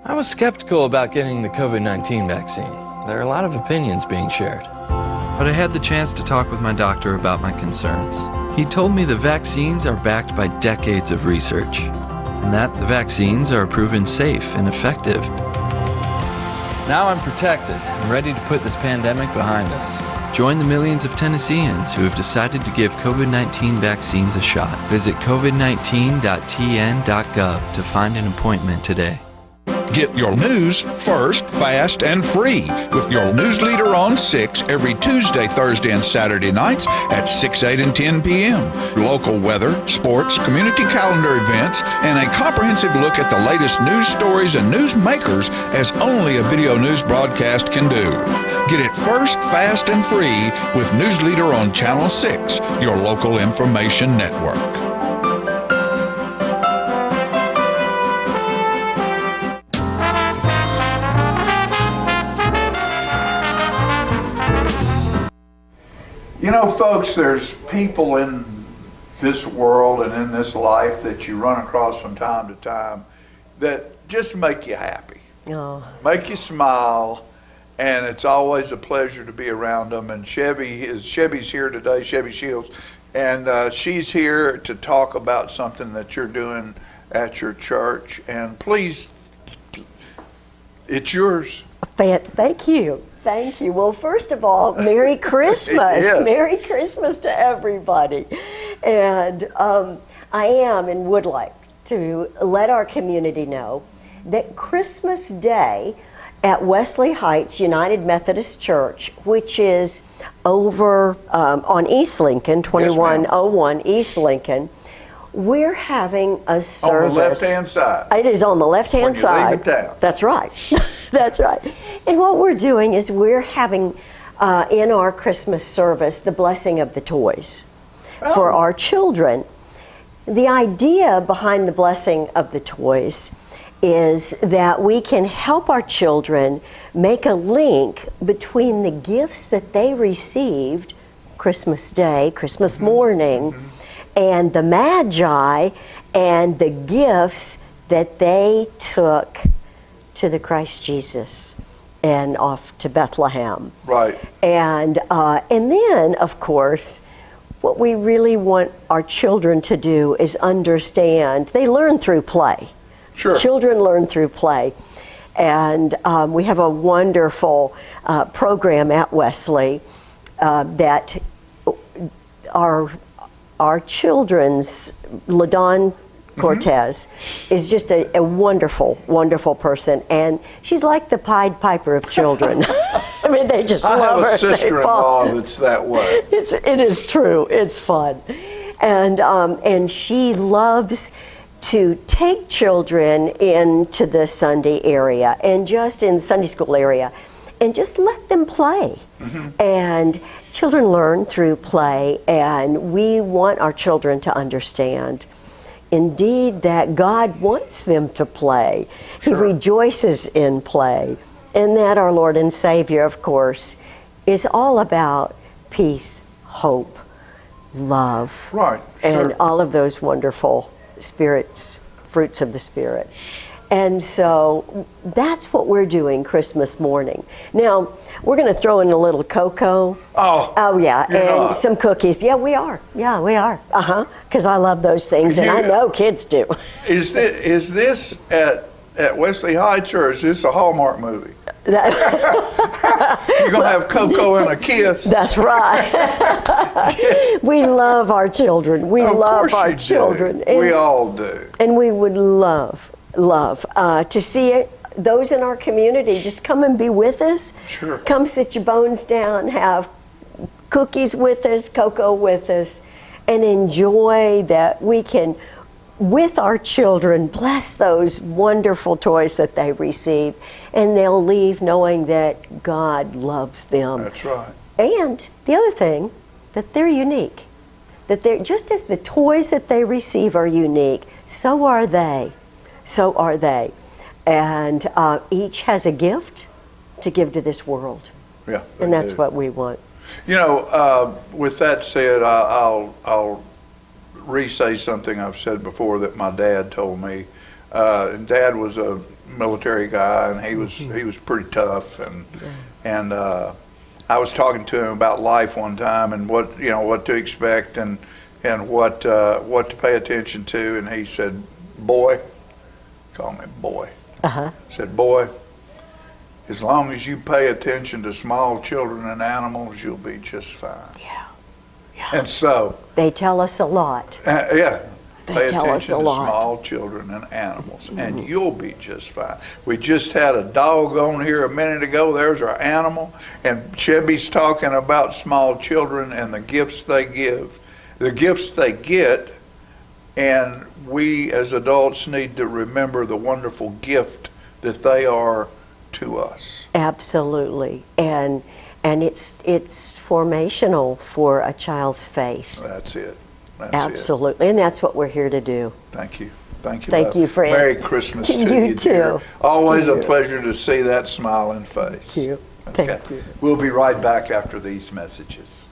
I was skeptical about getting the COVID-19 vaccine. There are a lot of opinions being shared. But I had the chance to talk with my doctor about my concerns. He told me the vaccines are backed by decades of research, and that the vaccines are proven safe and effective. Now I'm protected and ready to put this pandemic behind us. Join the millions of Tennesseans who have decided to give COVID-19 vaccines a shot. Visit covid19.tn.gov to find an appointment today. Get your news first, fast, and free with your news leader on 6 every Tuesday, Thursday, and Saturday nights at 6, 8, and 10 p.m. Local weather, sports, community calendar events, and a comprehensive look at the latest news stories and news makers as only a video news broadcast can do. Get it first, fast, and free with News Leader on Channel 6, your local information network. You know, folks, there's people in this world and in this life that you run across from time to time that just make you happy, make you smile, and it's always a pleasure to be around them. And Chevy's here today, Chevy Shields, and she's here to talk about something that you're doing at your church. And please, it's yours. Thank you. Thank you. Well, first of all, Merry Christmas. Yes. Merry Christmas to everybody. And I am and would like to let our community know that Christmas Day at Wesley Heights United Methodist Church, which is over on East Lincoln, 2101 East Lincoln, we're having a service. On the left-hand side. It is on the left-hand side. When you leave town. That's right. That's right. And what we're doing is we're having in our Christmas service the blessing of the toys for our children. The idea behind the blessing of the toys is that we can help our children make a link between the gifts that they received Christmas Day, Christmas morning, and the Magi and the gifts that they took to the Christ Jesus and off to Bethlehem. Right. And then, of course, what we really want our children to do is understand. They learn through play. Sure. Children learn through play. And we have a wonderful program at Wesley that our children's, LaDawn Cortez, is just a wonderful, wonderful person. And she's like the Pied Piper of children. I mean, they just love her. I have a sister-in-law that's that way. It is true. It's fun. And she loves to take children into the Sunday area and just in the Sunday school area and just let them play. And children learn through play, and we want our children to understand indeed that God wants them to play. He rejoices in play, and that our Lord and Savior, of course, is all about peace, hope, love, and all of those wonderful fruits of the Spirit. And so that's what we're doing Christmas morning. Now, we're going to throw in a little cocoa. Oh yeah, and some cookies. Yeah, we are. Yeah, we are. Because I love those things, and I know kids do. Is this at at Wesley Heights, or is this a Hallmark movie? You're gonna have Coco and a kiss. That's right. We love our children. We love our children. We all do. And we would love to see those in our community just come and be with us. Sure. Come sit your bones down, have cookies with us, cocoa with us, and enjoy that we can, with our children, bless those wonderful toys that they receive, and they'll leave knowing that God loves them. That's right. And the other thing, that they're unique. That they're, just as the toys that they receive are unique, so are they. So are they. And each has a gift to give to this world. Yeah. And that's what we want. You know, with that said, I'll re-say something I've said before that my dad told me. Dad was a military guy, and he was pretty tough, and I was talking to him about life one time and what to expect and what to pay attention to, and he said, "Boy," call me boy. Said, "Boy, as long as you pay attention to small children and animals, you'll be just fine." Yeah. And so they tell us a lot. Yeah. They Pay tell us attention a to lot. small children and animals, and you'll be just fine. We just had a dog on here a minute ago. There's our animal, and Cheby's talking about small children and the gifts they give, the gifts they get, and we as adults need to remember the wonderful gift that they are to us. Absolutely. And it's formational for a child's faith. That's it. That's Absolutely. And that's what we're here to do. Thank you. Thank you. Thank love. you, friend. Merry Christmas to You you, dear. too. Always To a you. pleasure to see that smiling face. Thank you. Okay. Thank you. We'll be right back after these messages.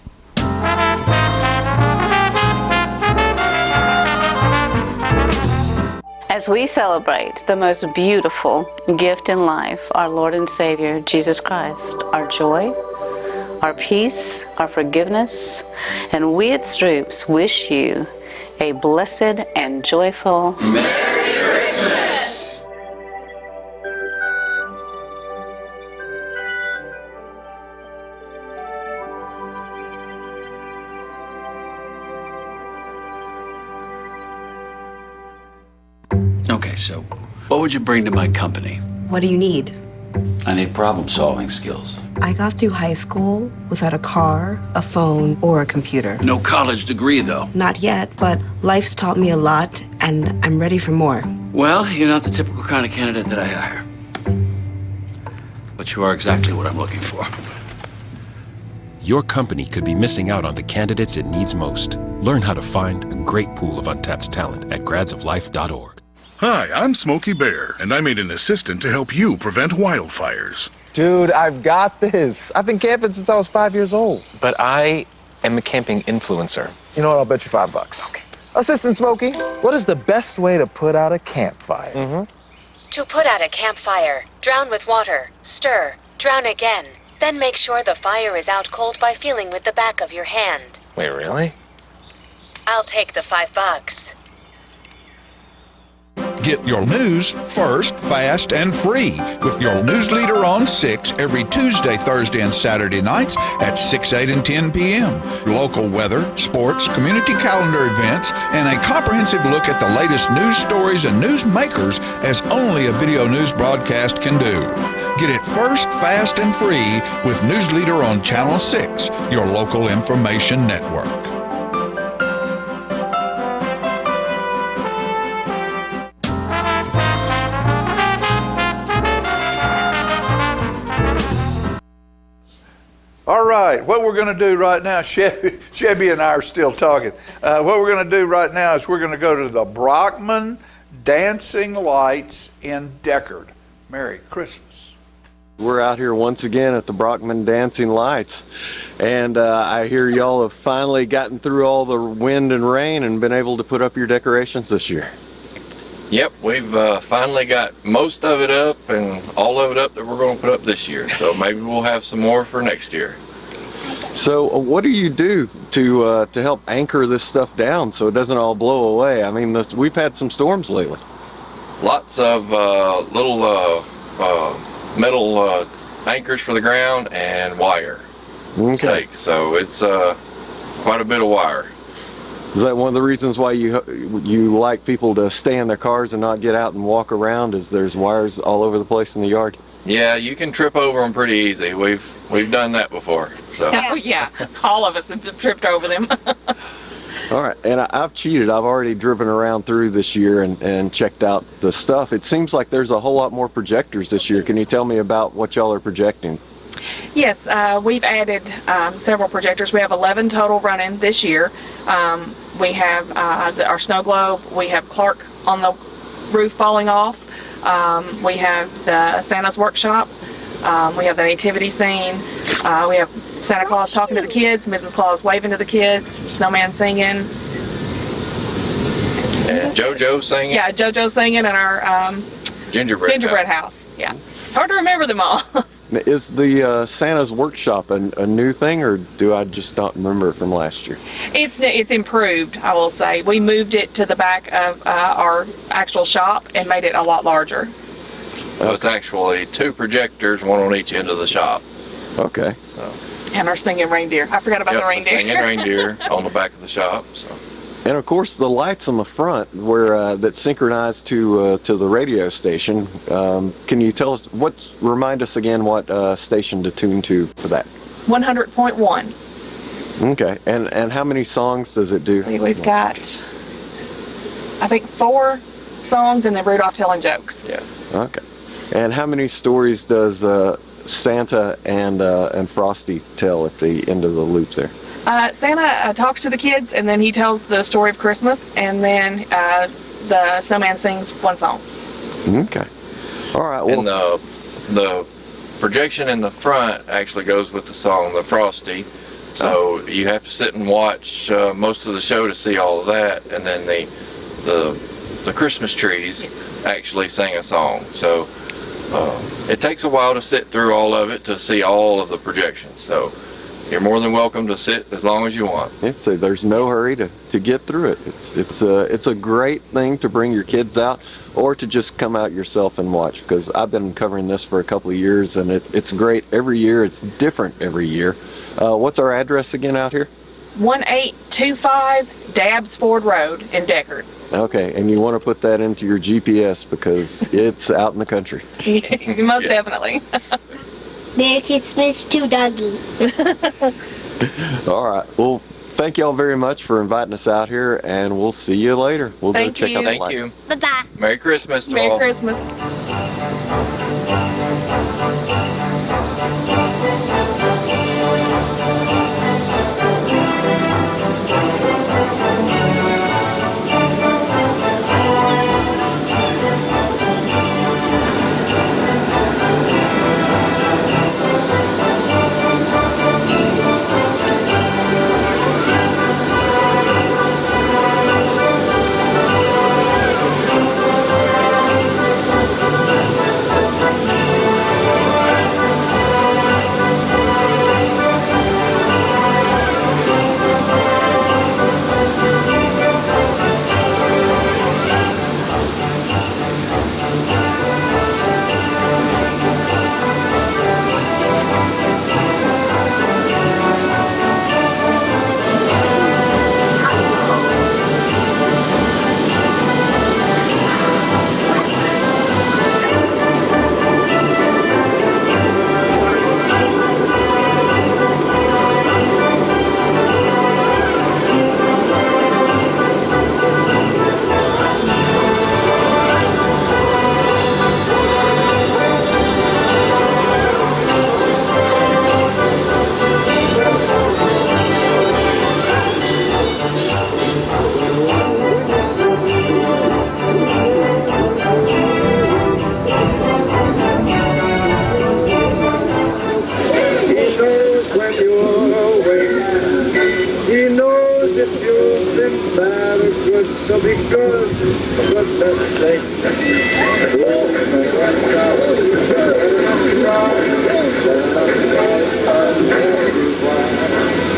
As we celebrate the most beautiful gift in life, our Lord and Savior, Jesus Christ, our joy, our peace, our forgiveness, and we at Stroops wish you a blessed and joyful Merry Christmas! Okay, so what would you bring to my company? What do you need? I need problem-solving skills. I got through high school without a car, a phone, or a computer. No college degree, though. Not yet, but life's taught me a lot, and I'm ready for more. Well, you're not the typical kind of candidate that I hire. But you are exactly what I'm looking for. Your company could be missing out on the candidates it needs most. Learn how to find a great pool of untapped talent at gradsoflife.org. Hi, I'm Smokey Bear, and I made an assistant to help you prevent wildfires. Dude, I've got this. I've been camping since I was 5 years old. But I am a camping influencer. You know what? I'll bet you $5. Okay. Assistant Smokey, what is the best way to put out a campfire? To put out a campfire, drown with water, stir, drown again. Then make sure the fire is out cold by feeling with the back of your hand. Wait, really? I'll take the $5. Get your news first, fast, and free with your news leader on 6 every Tuesday, Thursday, and Saturday nights at 6, 8, and 10 p.m. Local weather, sports, community calendar events, and a comprehensive look at the latest news stories and news makers as only a video news broadcast can do. Get it first, fast, and free with News Leader on Channel 6, your local information network. All right, what we're going to do right now, Chevy and I are still talking. What we're going to do right now is we're going to go to the Brockman Dancing Lights in Deckard. Merry Christmas. We're out here once again at the Brockman Dancing Lights, and I hear y'all have finally gotten through all the wind and rain and been able to put up your decorations this year. Yep, we've finally got most of it up and all of it up that we're going to put up this year. So maybe we'll have some more for next year. So what do you do to help anchor this stuff down so it doesn't all blow away? I mean, we've had some storms lately. lots of little metal anchors for the ground and wire stakes. So it's quite a bit of wire. Is that one of the reasons why you like people to stay in their cars and not get out and walk around? Is there's wires all over the place in the yard? Yeah, you can trip over them pretty easy. We've done that before. So. Oh yeah, all of us have tripped over them. All right, and I've cheated. I've already driven around through this year and checked out the stuff. It seems like there's a whole lot more projectors this year. Can you tell me about what y'all are projecting? Yes, we've added several projectors. We have 11 total running this year. We have our snow globe. We have Clark on the roof falling off. We have the Santa's workshop. We have the nativity scene. We have Santa Claus talking to the kids, Mrs. Claus waving to the kids, snowman singing. And JoJo singing. Yeah, JoJo singing in our gingerbread house. Yeah, it's hard to remember them all. Is the Santa's workshop a new thing, or do I just not remember it from last year? It's improved, I will say. We moved it to the back of our actual shop and made it a lot larger. So it's actually 2 projectors, one on each end of the shop. Okay. So. And our singing reindeer. I forgot about the reindeer. Singing reindeer on the back of the shop. So. And of course, the lights on the front were that synchronized to the radio station. Can you tell us remind us again what station to tune to for that? 100.1. Okay. And how many songs does it do? See, we've got, I think, 4 songs and then Rudolph telling jokes. Yeah. Okay. And how many stories does Santa and Frosty tell at the end of the loop there? Santa talks to the kids, and then he tells the story of Christmas, and then the snowman sings 1 song. Okay. All right. Well, and the projection in the front actually goes with the song, the Frosty. So you have to sit and watch most of the show to see all of that, and then the Christmas trees actually sing a song. So it takes a while to sit through all of it to see all of the projections. So you're more than welcome to sit as long as you want. There's no hurry to get through it. It's a great thing to bring your kids out, or to just come out yourself and watch, because I've been covering this for a couple of years, and it's great every year. It's different every year. What's our address again out here? 1825 Dabbs Ford Road in Deckard. Okay, and you want to put that into your GPS because it's out in the country. Most definitely. Merry Christmas to Dougie. All right. Well, thank you all very much for inviting us out here, and we'll see you later. We'll go check out the light. Thank you. Bye-bye. Merry Christmas to all. Merry Christmas. So be good, for goodness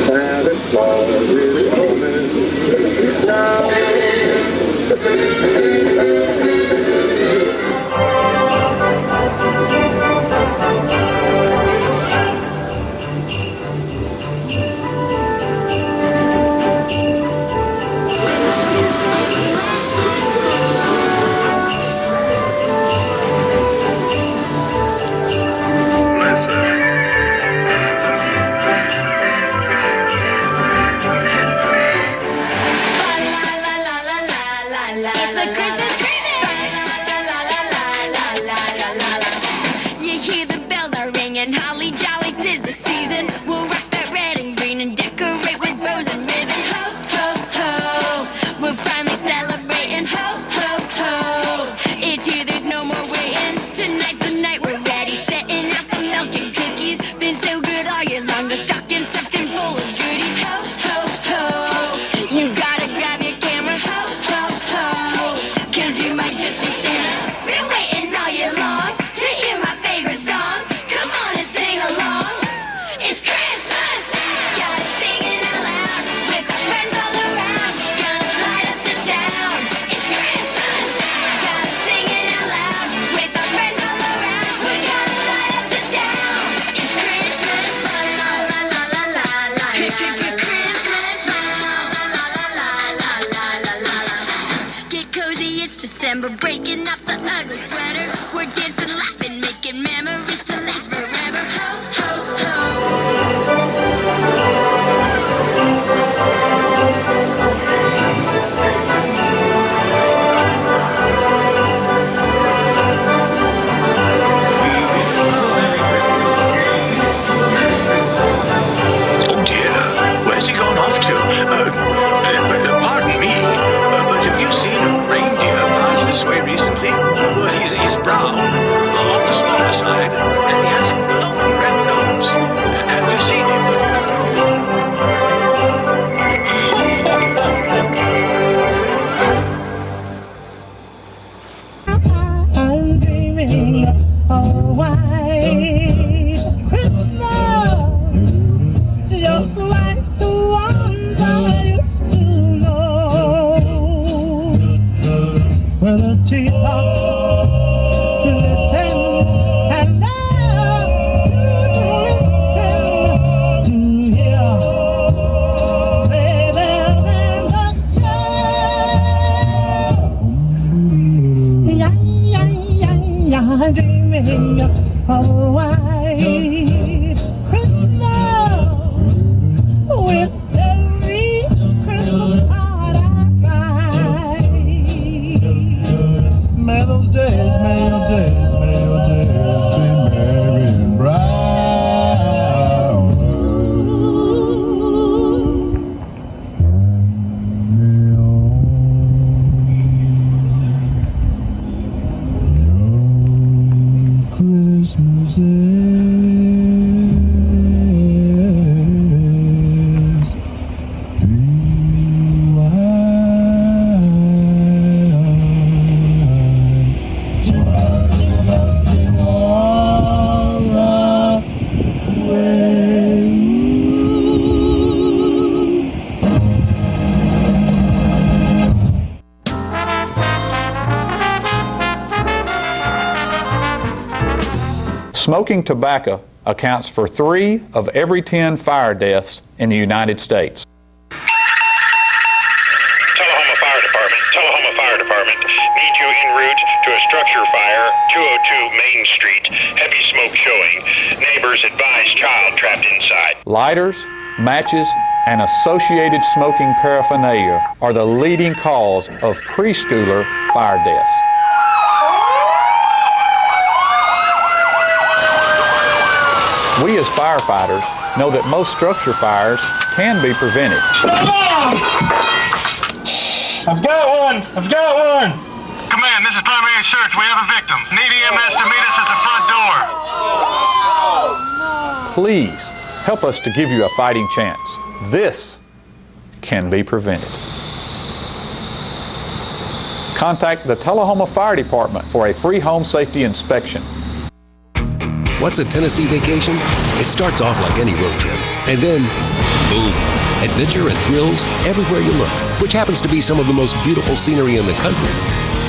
Santa Claus is coming now. remember breaking up the ugly sweater. We're dancing, laughing, making memories to last forever. Ho, ho, Oh dear, where's he gone off to? Pardon me, but have you seen a reindeer pass this way recently? Well, he's brown, on the smaller side, and he has a golden red nose. Have you seen him? I'm dreaming of a white Christmas, just like the ones I used to know, where the treetops glisten and there to hear babies in the snow. I'm dreaming of a white Christmas with every Christmas card I write. May those days, may your days, may your days be merry and bright. Christmas is Smoking tobacco accounts for 3 of every 10 fire deaths in the United States. Tullahoma Fire Department. Need you en route to a structure fire, 202 Main Street. Heavy smoke showing. Neighbors advise child trapped inside. Lighters, matches, and associated smoking paraphernalia are the leading cause of preschooler fire deaths. We as firefighters know that most structure fires can be prevented. I've got one! Command, this is primary search. We have a victim. Need EMS to meet us at the front door. Please help us to give you a fighting chance. This can be prevented. Contact the Tullahoma Fire Department for a free home safety inspection. What's a Tennessee vacation? It starts off like any road trip, and then, boom, adventure and thrills everywhere you look, which happens to be some of the most beautiful scenery in the country.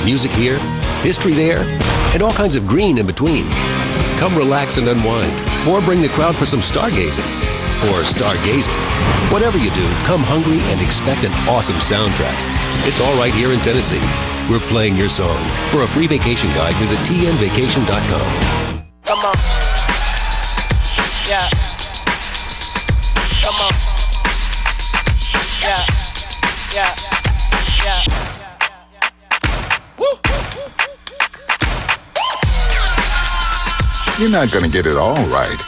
Music here, history there, and all kinds of green in between. Come relax and unwind, or bring the crowd for some stargazing, or stargazing. Whatever you do, come hungry and expect an awesome soundtrack. It's all right here in Tennessee. We're playing your song. For a free vacation guide, visit tnvacation.com. Come on. Yeah. Come on. Yeah. Yeah. Yeah. Woo. You're not going to get it all right.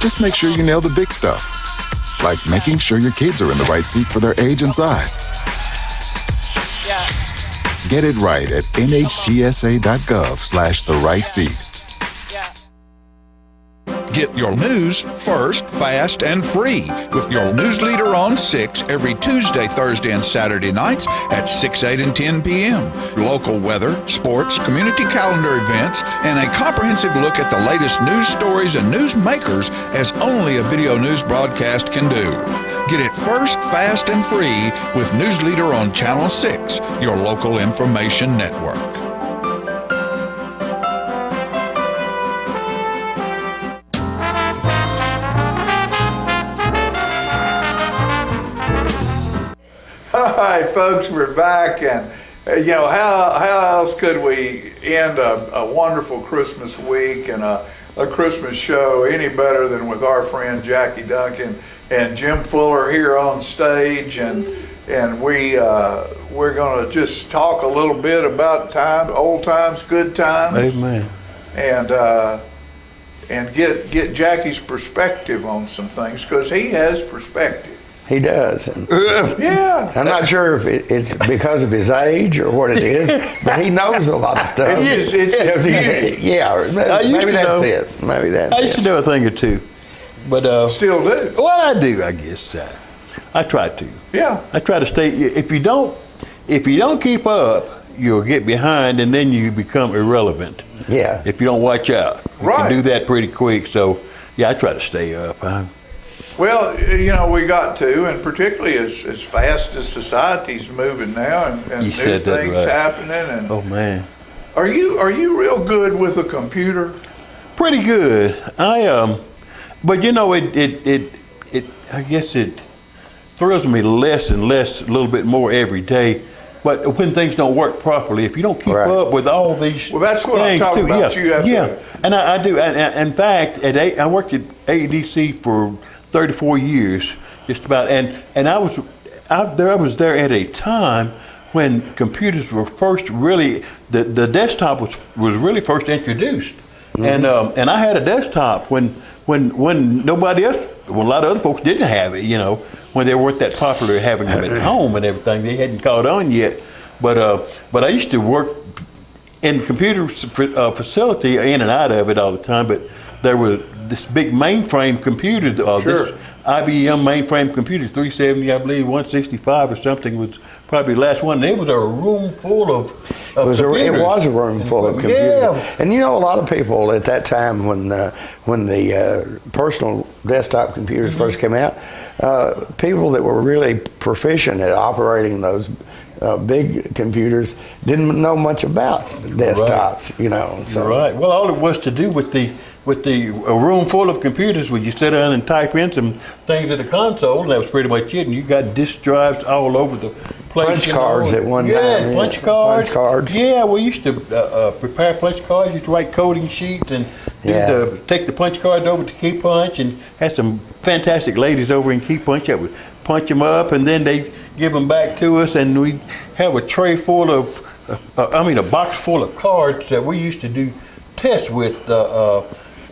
Just make sure you nail the big stuff, like making sure your kids are in the right seat for their age and size. Yeah. Get it right at nhtsa.gov/the-right-seat. Get your news first, fast, and free with your news leader on 6 every Tuesday, Thursday, and Saturday nights at 6, 8, and 10 p.m. Local weather, sports, community calendar events, and a comprehensive look at the latest news stories and news makers as only a video news broadcast can do. Get it first, fast, and free with News Leader on Channel 6, your local information network. Hi, folks, we're back, and You know, how else could we end a wonderful Christmas week and a Christmas show any better than with our friend Jackie Duncan and Jim Fuller here on stage, and we're going to just talk a little bit about old times, good times. Amen. And get Jackie's perspective on some things, because he has perspective. He does. Yeah. I'm not sure if it's because of his age or what it is, but he knows a lot of stuff. Yeah, maybe that's it. Maybe that's it. I used to know a thing or two, but still do. Well, I do, I guess. I try to. Yeah. I try to stay. If you don't keep up, you'll get behind, and then you become irrelevant. Yeah. If you don't watch out, you can do that pretty quick. So, yeah, I try to stay up. Well, you know, we got to, and particularly as fast as society's moving now, and new things happening. And oh man, are you real good with a computer? Pretty good. But you know, it I guess it thrills me less and less, a little bit more every day. But when things don't work properly, if you don't keep up with all these, well, that's what I'm talking about. You have to. And I do. And in fact, I worked at AEDC for 34 years, just about, and I was there at a time when computers were first really the desktop was really first introduced, and I had a desktop when nobody else, when a lot of other folks didn't have it, you know, when they weren't that popular having them at home and everything. They hadn't caught on yet, but I used to work in the computer facility, in and out of it all the time, but there was this big mainframe computer, this IBM mainframe computer, 370, I believe, 165 or something was probably the last one. And it was a room full of computers. It was a room full of computers. Yeah. And you know, a lot of people at that time when the personal desktop computers first came out, people that were really proficient at operating those big computers didn't know much about desktops, you know. So. Right. Well, all it was to do with a room full of computers where you sit down and type in some things at the console, and that was pretty much it. And you got disk drives all over the place. Punch cards at one time. Yeah, punch cards. Punch cards. Yeah, we used to prepare punch cards. Used to write coding sheets and take the punch cards over to Key Punch, and had some fantastic ladies over in Key Punch that would punch them up, and then they give them back to us, and we have a tray full of, a box full of cards that we used to do tests with.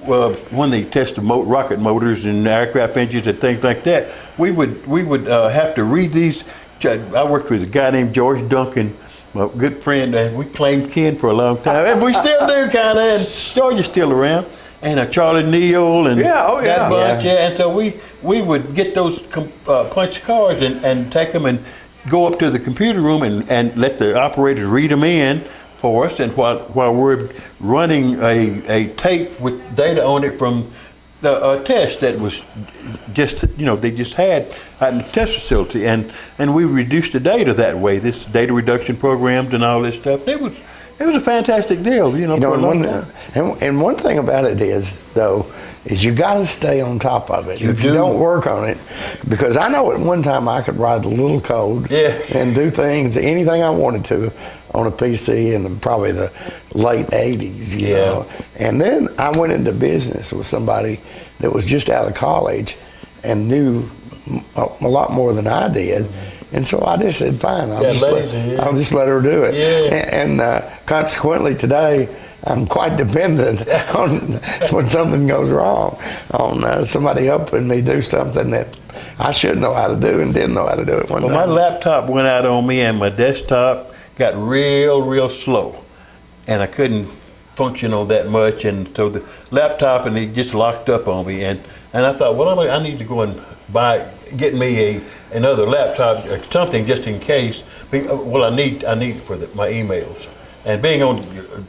When they test the rocket motors and aircraft engines and things like that, we would have to read these. I worked with a guy named George Duncan, my good friend, and we claimed kin for a long time, and we still do kind of. And George is still around, and Charlie Neal and that bunch. Yeah, and so we would get those punch cards and take them and go up to the computer room and let the operators read them in for us, and while we're running a tape with data on it from the test that was just, you know, they just had out in the test facility, and we reduced the data that way. This data reduction programs and all this stuff. It was a fantastic deal, you know. And one thing about it is you got to stay on top of it. If you don't work on it, because I know at one time I could write a little code and do things, anything I wanted to, on a PC in probably the late 80s, you know. And then I went into business with somebody that was just out of college and knew a lot more than I did. And so I just said, fine, I'll just let her do it. And consequently today, I'm quite dependent on when something goes wrong, on somebody helping me do something that I should know how to do and didn't know how to do it one time. My laptop went out on me, and my desktop got real slow, and I couldn't function on that much, and so the laptop, and it just locked up on me, and I thought, well, I need to go and get me another laptop or something just in case. Well, I need for my emails, and being on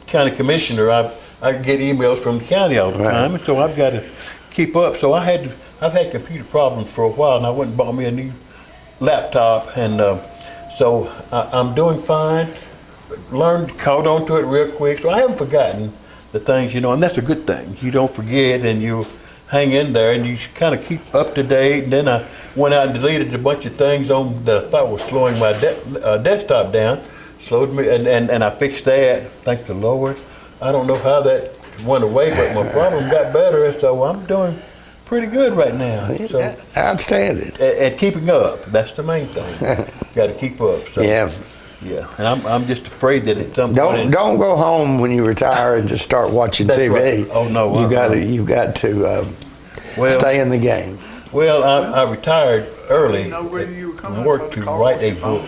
county commissioner, I get emails from the county all the time, and so I've got to keep up. So I've had computer problems for a while, and I went and bought me a new laptop, and so I'm doing fine. Caught on to it real quick, so I haven't forgotten the things, you know, and that's a good thing. You don't forget, and you hang in there, and you kind of keep up to date. And then I went out and deleted a bunch of things that I thought was slowing my desktop down. slowed me, and I fixed that. Thank the Lord. I don't know how that went away, but my problem got better, so I'm doing pretty good right now. So, outstanding. And keeping up, that's the main thing. Got to keep up. So, Yeah. Yeah, and I'm just afraid that at some point. Don't go home when you retire and just start watching That's TV. right. Oh no, you got to stay in the game. Well, I retired early and worked to write a book.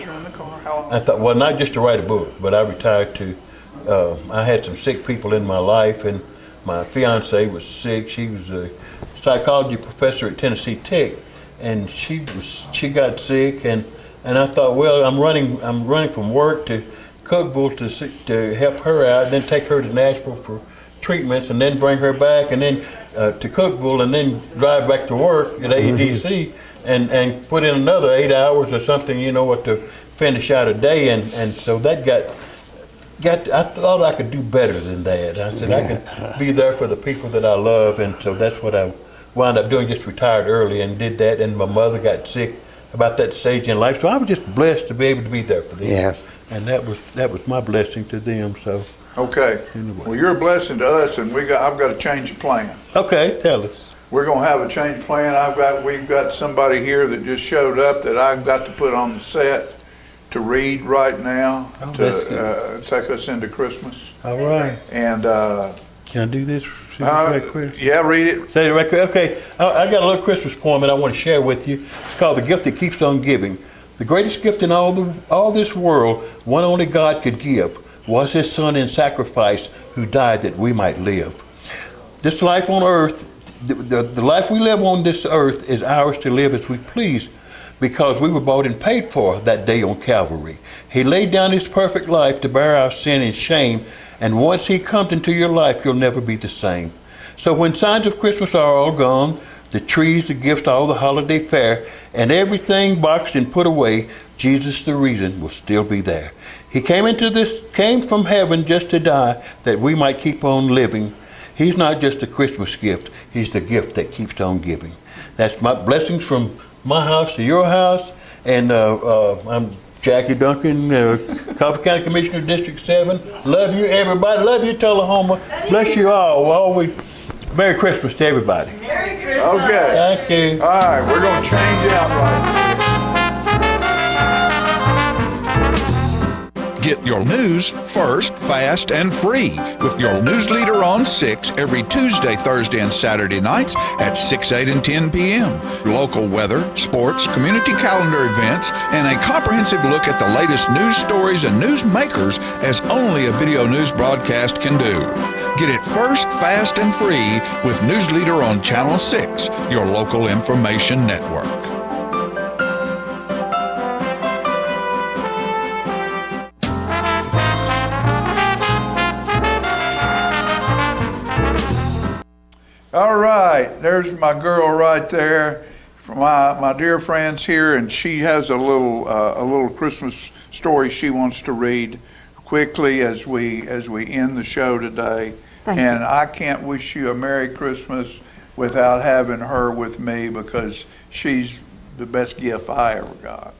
I thought, well, not just to write a book, but I retired to. I had some sick people in my life, and my fiance was sick. She was a psychology professor at Tennessee Tech, and she got sick, and I thought, well, I'm running from work to Cookeville to help her out, then take her to Nashville for treatments, and then bring her back, and then to Cookeville, and then drive back to work at AEDC, and put in another 8 hours or something, to finish out a day, and so that got. I thought I could do better than that. I said I could be there for the people that I love, and so that's what I wound up doing. Just retired early and did that, and my mother got sick about that stage in life, so I was just blessed to be able to be there for them. Yeah. And that was my blessing to them. So. Okay. Well, you're a blessing to us, and I've got to change the plan. Okay, tell us. We're going to have a change plan. We've got somebody here that just showed up that I've got to put on the set to read right now to take us into Christmas. All right. And can I do this? Right quick? Yeah, read it. Say it right quick. Okay, I got a little Christmas poem that I want to share with you. It's called "The Gift That Keeps on Giving." The greatest gift in all this world, one only God could give, was His Son in sacrifice, who died that we might live. This life on earth, the life we live on this earth, is ours to live as we please, because we were bought and paid for that day on Calvary. He laid down His perfect life to bear our sin and shame, and once He comes into your life, you'll never be the same. So when signs of Christmas are all gone, the trees, the gifts, all the holiday fare, and everything boxed and put away, Jesus the reason will still be there. He came from heaven just to die, that we might keep on living. He's not just a Christmas gift, He's the gift that keeps on giving. That's my blessings from my house to your house, and I'm Jackie Duncan, Coffee County Commissioner, District 7. Love you, everybody. Love you, Tullahoma. Bless you all. Merry Christmas to everybody. Merry Christmas. Okay. Thank you. All right, we're going to change out right now. Get your news first, fast, and free with your news leader on 6 every Tuesday, Thursday, and Saturday nights at 6, 8, and 10 p.m. Local weather, sports, community calendar events, and a comprehensive look at the latest news stories and news makers as only a video news broadcast can do. Get it first, fast, and free with News Leader on Channel 6, your local information network. All right, there's my girl right there, from my dear friends here, and she has a little Christmas story she wants to read quickly as we end the show today. And I can't wish you a Merry Christmas without having her with me, because she's the best gift I ever got.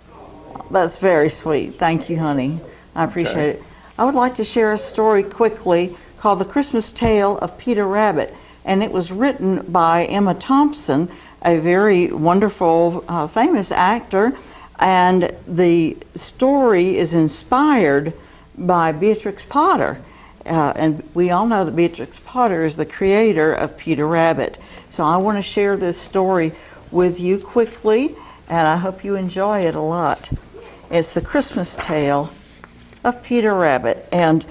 That's very sweet. Thank you, honey. I appreciate it. I would like to share a story quickly called The Christmas Tale of Peter Rabbit. And it was written by Emma Thompson, a very wonderful, famous actor. And the story is inspired by Beatrix Potter. And we all know that Beatrix Potter is the creator of Peter Rabbit. So I want to share this story with you quickly, and I hope you enjoy it a lot. It's The Christmas Tale of Peter Rabbit. And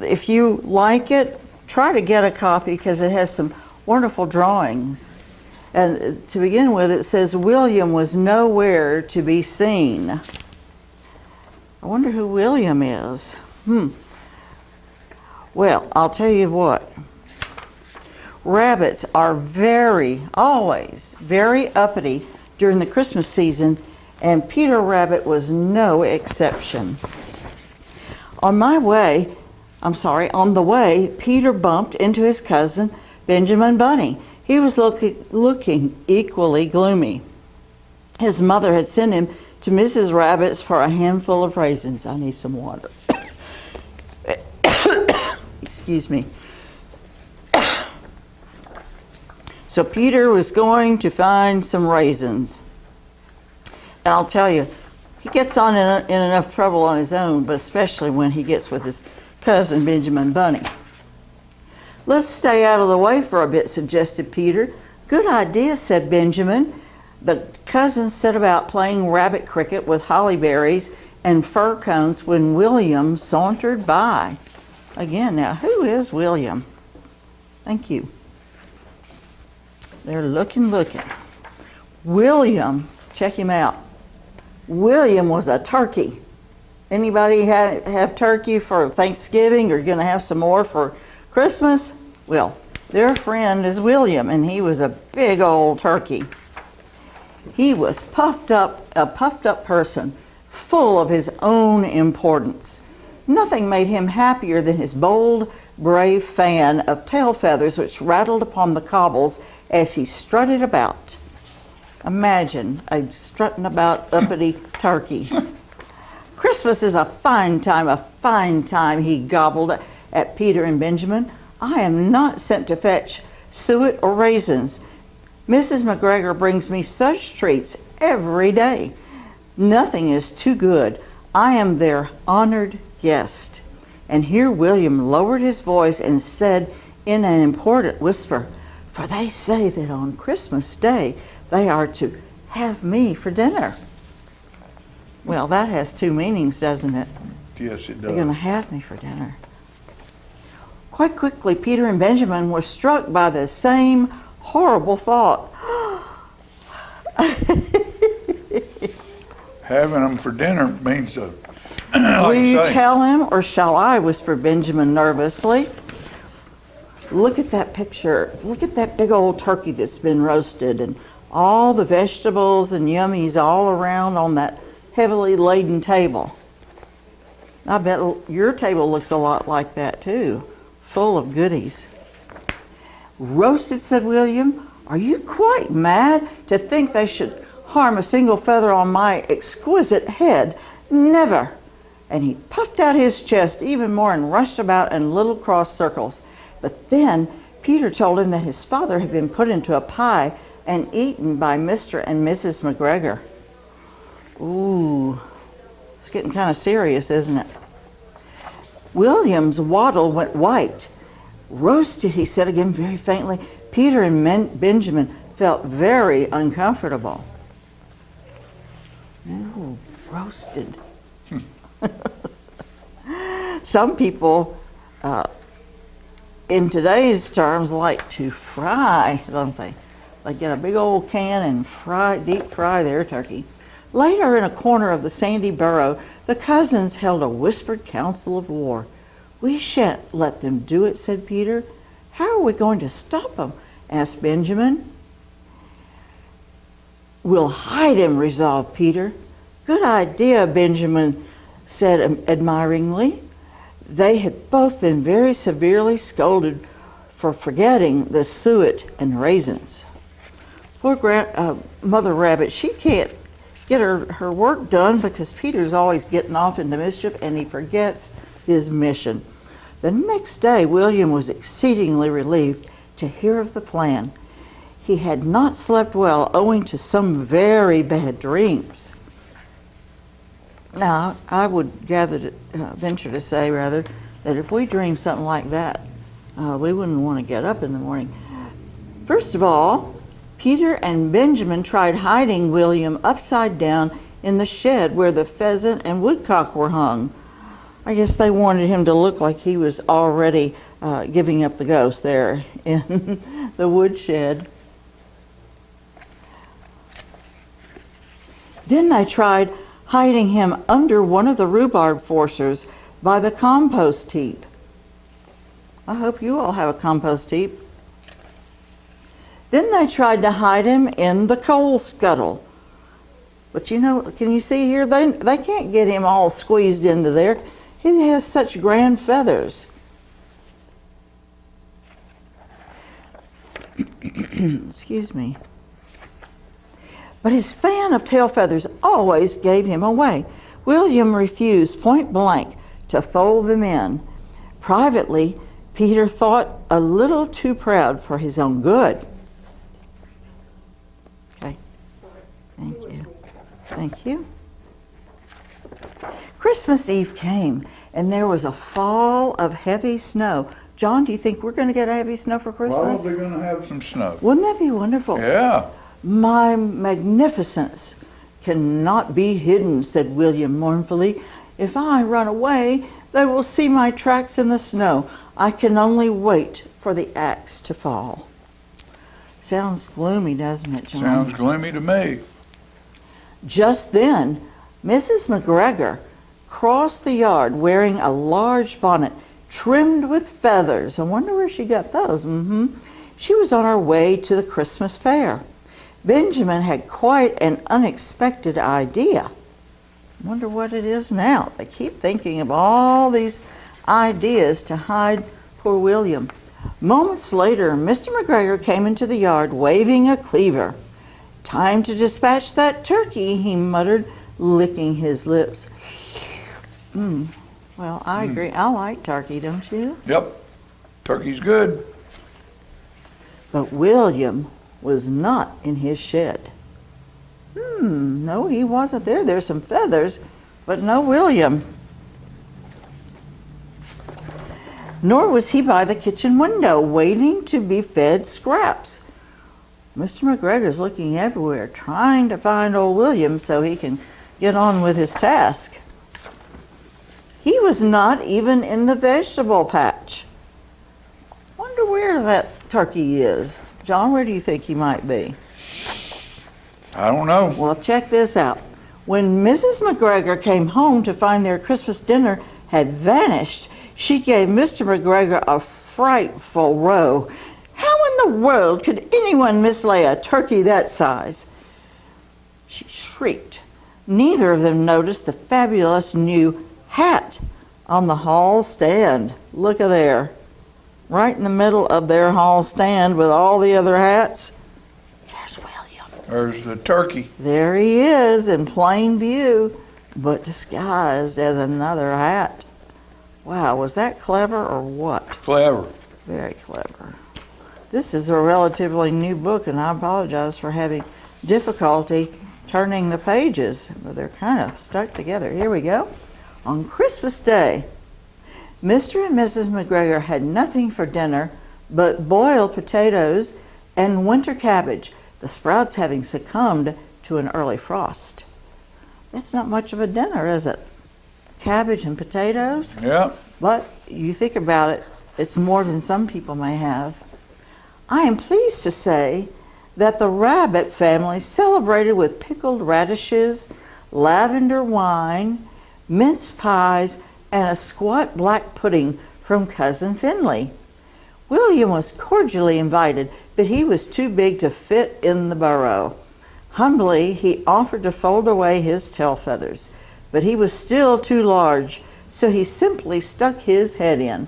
if you like it, try to get a copy, because it has some wonderful drawings. And to begin with, it says, William was nowhere to be seen. I wonder who William is. Well, I'll tell you what. Rabbits are always very uppity during the Christmas season, and Peter Rabbit was no exception. On the way, Peter bumped into his cousin, Benjamin Bunny. He was looking equally gloomy. His mother had sent him to Mrs. Rabbit's for a handful of raisins. I need some water. Excuse me. So Peter was going to find some raisins. And I'll tell you, he gets in enough trouble on his own, but especially when he gets with his cousin, Benjamin Bunny. Let's stay out of the way for a bit, suggested Peter. Good idea, said Benjamin. The cousins set about playing rabbit cricket with holly berries and fir cones when William sauntered by. Again, now, who is William? Thank you. They're looking. William, check him out. William was a turkey. Anybody have turkey for Thanksgiving or going to have some more for Christmas? Well, their friend is William, and he was a big old turkey. He was a puffed up person, full of his own importance. Nothing made him happier than his bold, brave fan of tail feathers which rattled upon the cobbles as he strutted about. Imagine a strutting about uppity turkey. Christmas is a fine time, he gobbled at Peter and Benjamin. I am not sent to fetch suet or raisins. Mrs. McGregor brings me such treats every day. Nothing is too good. I am their honored guest. And here William lowered his voice and said in an important whisper, for they say that on Christmas Day they are to have me for dinner. Well, that has two meanings, doesn't it? Yes, it does. They're going to have me for dinner. Quite quickly, Peter and Benjamin were struck by the same horrible thought. Having them for dinner means Will you tell him, or shall I? Whispered Benjamin nervously. Look at that picture. Look at that big old turkey that's been roasted and all the vegetables and yummies all around on that heavily laden table. I bet your table looks a lot like that too, full of goodies. Roasted, said William. Are you quite mad to think they should harm a single feather on my exquisite head? Never. And he puffed out his chest even more and rushed about in little cross circles. But then Peter told him that his father had been put into a pie and eaten by Mr. and Mrs. McGregor. Ooh, it's getting kind of serious, isn't it? William's waddle went white. Roasted, he said again very faintly. Peter and Benjamin felt very uncomfortable. Ooh, roasted. Some people, in today's terms, like to fry, don't they? They get a big old can and deep fry their turkey. Later, in a corner of the sandy burrow, the cousins held a whispered council of war. We shan't let them do it, said Peter. How are we going to stop them? Asked Benjamin. We'll hide him, resolved Peter. Good idea, Benjamin said admiringly. They had both been very severely scolded for forgetting the suet and raisins. Poor Mother Rabbit, she can't get her work done because Peter's always getting off into mischief and he forgets his mission. The next day, William was exceedingly relieved to hear of the plan. He had not slept well owing to some very bad dreams. Now, I would venture to say, rather, that if we dreamed something like that, we wouldn't want to get up in the morning. First of all, Peter and Benjamin tried hiding William upside down in the shed where the pheasant and woodcock were hung. I guess they wanted him to look like he was already giving up the ghost there in the woodshed. Then they tried hiding him under one of the rhubarb forcers by the compost heap. I hope you all have a compost heap. Then they tried to hide him in the coal scuttle. But you know, can you see here? They can't get him all squeezed into there. He has such grand feathers. Excuse me. But his fan of tail feathers always gave him away. William refused point blank to fold them in. Privately, Peter thought a little too proud for his own good. Okay. Thank you. Thank you. Christmas Eve came, and there was a fall of heavy snow. John, do you think we're going to get a heavy snow for Christmas? Probably going to have some snow. Wouldn't that be wonderful? Yeah. My magnificence cannot be hidden, said William mournfully. If I run away, they will see my tracks in the snow. I can only wait for the axe to fall. Sounds gloomy, doesn't it, John? Sounds gloomy to me. Just then, Mrs. McGregor crossed the yard wearing a large bonnet trimmed with feathers. I wonder where she got those. She was on her way to the Christmas fair. Benjamin had quite an unexpected idea. I wonder what it is now. They keep thinking of all these ideas to hide poor William. Moments later, Mr. McGregor came into the yard waving a cleaver. Time to dispatch that turkey, he muttered, licking his lips. Well, I agree. I like turkey, don't you? Yep. Turkey's good. But William was not in his shed. No, he wasn't there. There's some feathers, but no William. Nor was he by the kitchen window, waiting to be fed scraps. Mr. McGregor's looking everywhere, trying to find old William so he can get on with his task. He was not even in the vegetable patch. Wonder where that turkey is. John, where do you think he might be? I don't know. Well, check this out. When Mrs. McGregor came home to find their Christmas dinner had vanished, she gave Mr. McGregor a frightful row. How in the world could anyone mislay a turkey that size? She shrieked. Neither of them noticed the fabulous new hat on the hall stand. Look at there. Right in the middle of their hall stand with all the other hats. There's William. There's the turkey. There he is in plain view, but disguised as another hat. Wow, was that clever or what? Clever. Very clever. This is a relatively new book, and I apologize for having difficulty turning the pages, but they're kind of stuck together. Here we go. On Christmas Day, Mr. and Mrs. McGregor had nothing for dinner but boiled potatoes and winter cabbage, the sprouts having succumbed to an early frost. That's not much of a dinner, is it? Cabbage and potatoes? Yeah. But you think about it, it's more than some people may have. I am pleased to say that the Rabbit family celebrated with pickled radishes, lavender wine, mince pies, and a squat black pudding from Cousin Finley. William was cordially invited, but he was too big to fit in the burrow. Humbly, he offered to fold away his tail feathers, but he was still too large, so he simply stuck his head in.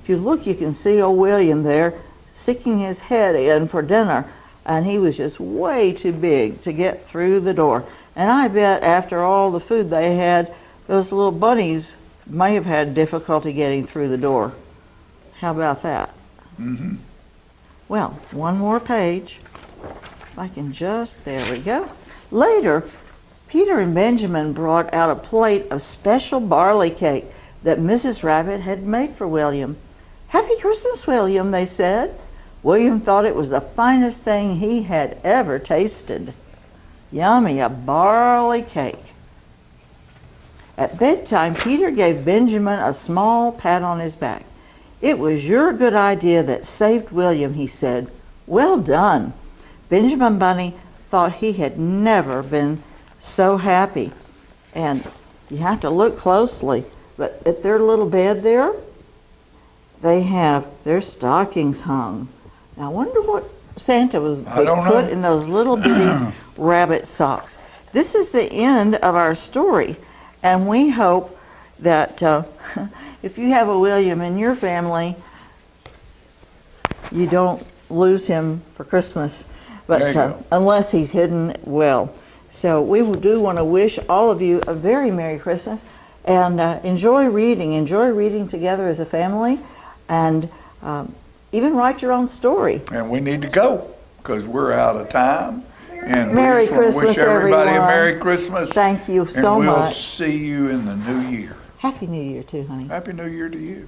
If you look, you can see old William there sticking his head in for dinner, and he was just way too big to get through the door. And I bet after all the food they had, those little bunnies may have had difficulty getting through the door. How about that? Mm-hmm. Well, one more page. If I can just, there we go. Later, Peter and Benjamin brought out a plate of special barley cake that Mrs. Rabbit had made for William. "Happy Christmas, William," they said. William thought it was the finest thing he had ever tasted. Yummy, a barley cake. At bedtime, Peter gave Benjamin a small pat on his back. "It was your good idea that saved William," he said. "Well done." Benjamin Bunny thought he had never been so happy. And you have to look closely, but at their little bed there, they have their stockings hung. Now, I wonder what Santa was put in those little bitty rabbit socks. This is the end of our story, and we hope that if you have a William in your family, you don't lose him for Christmas, but unless he's hidden well. So we do want to wish all of you a very Merry Christmas, and enjoy reading together as a family. And even write your own story. And we need to go because we're out of time. And Merry we just want to Christmas, wish everybody everyone. a Merry Christmas. Thank you so and we'll much. see you in the new year. Happy New Year too, honey. Happy New Year to you.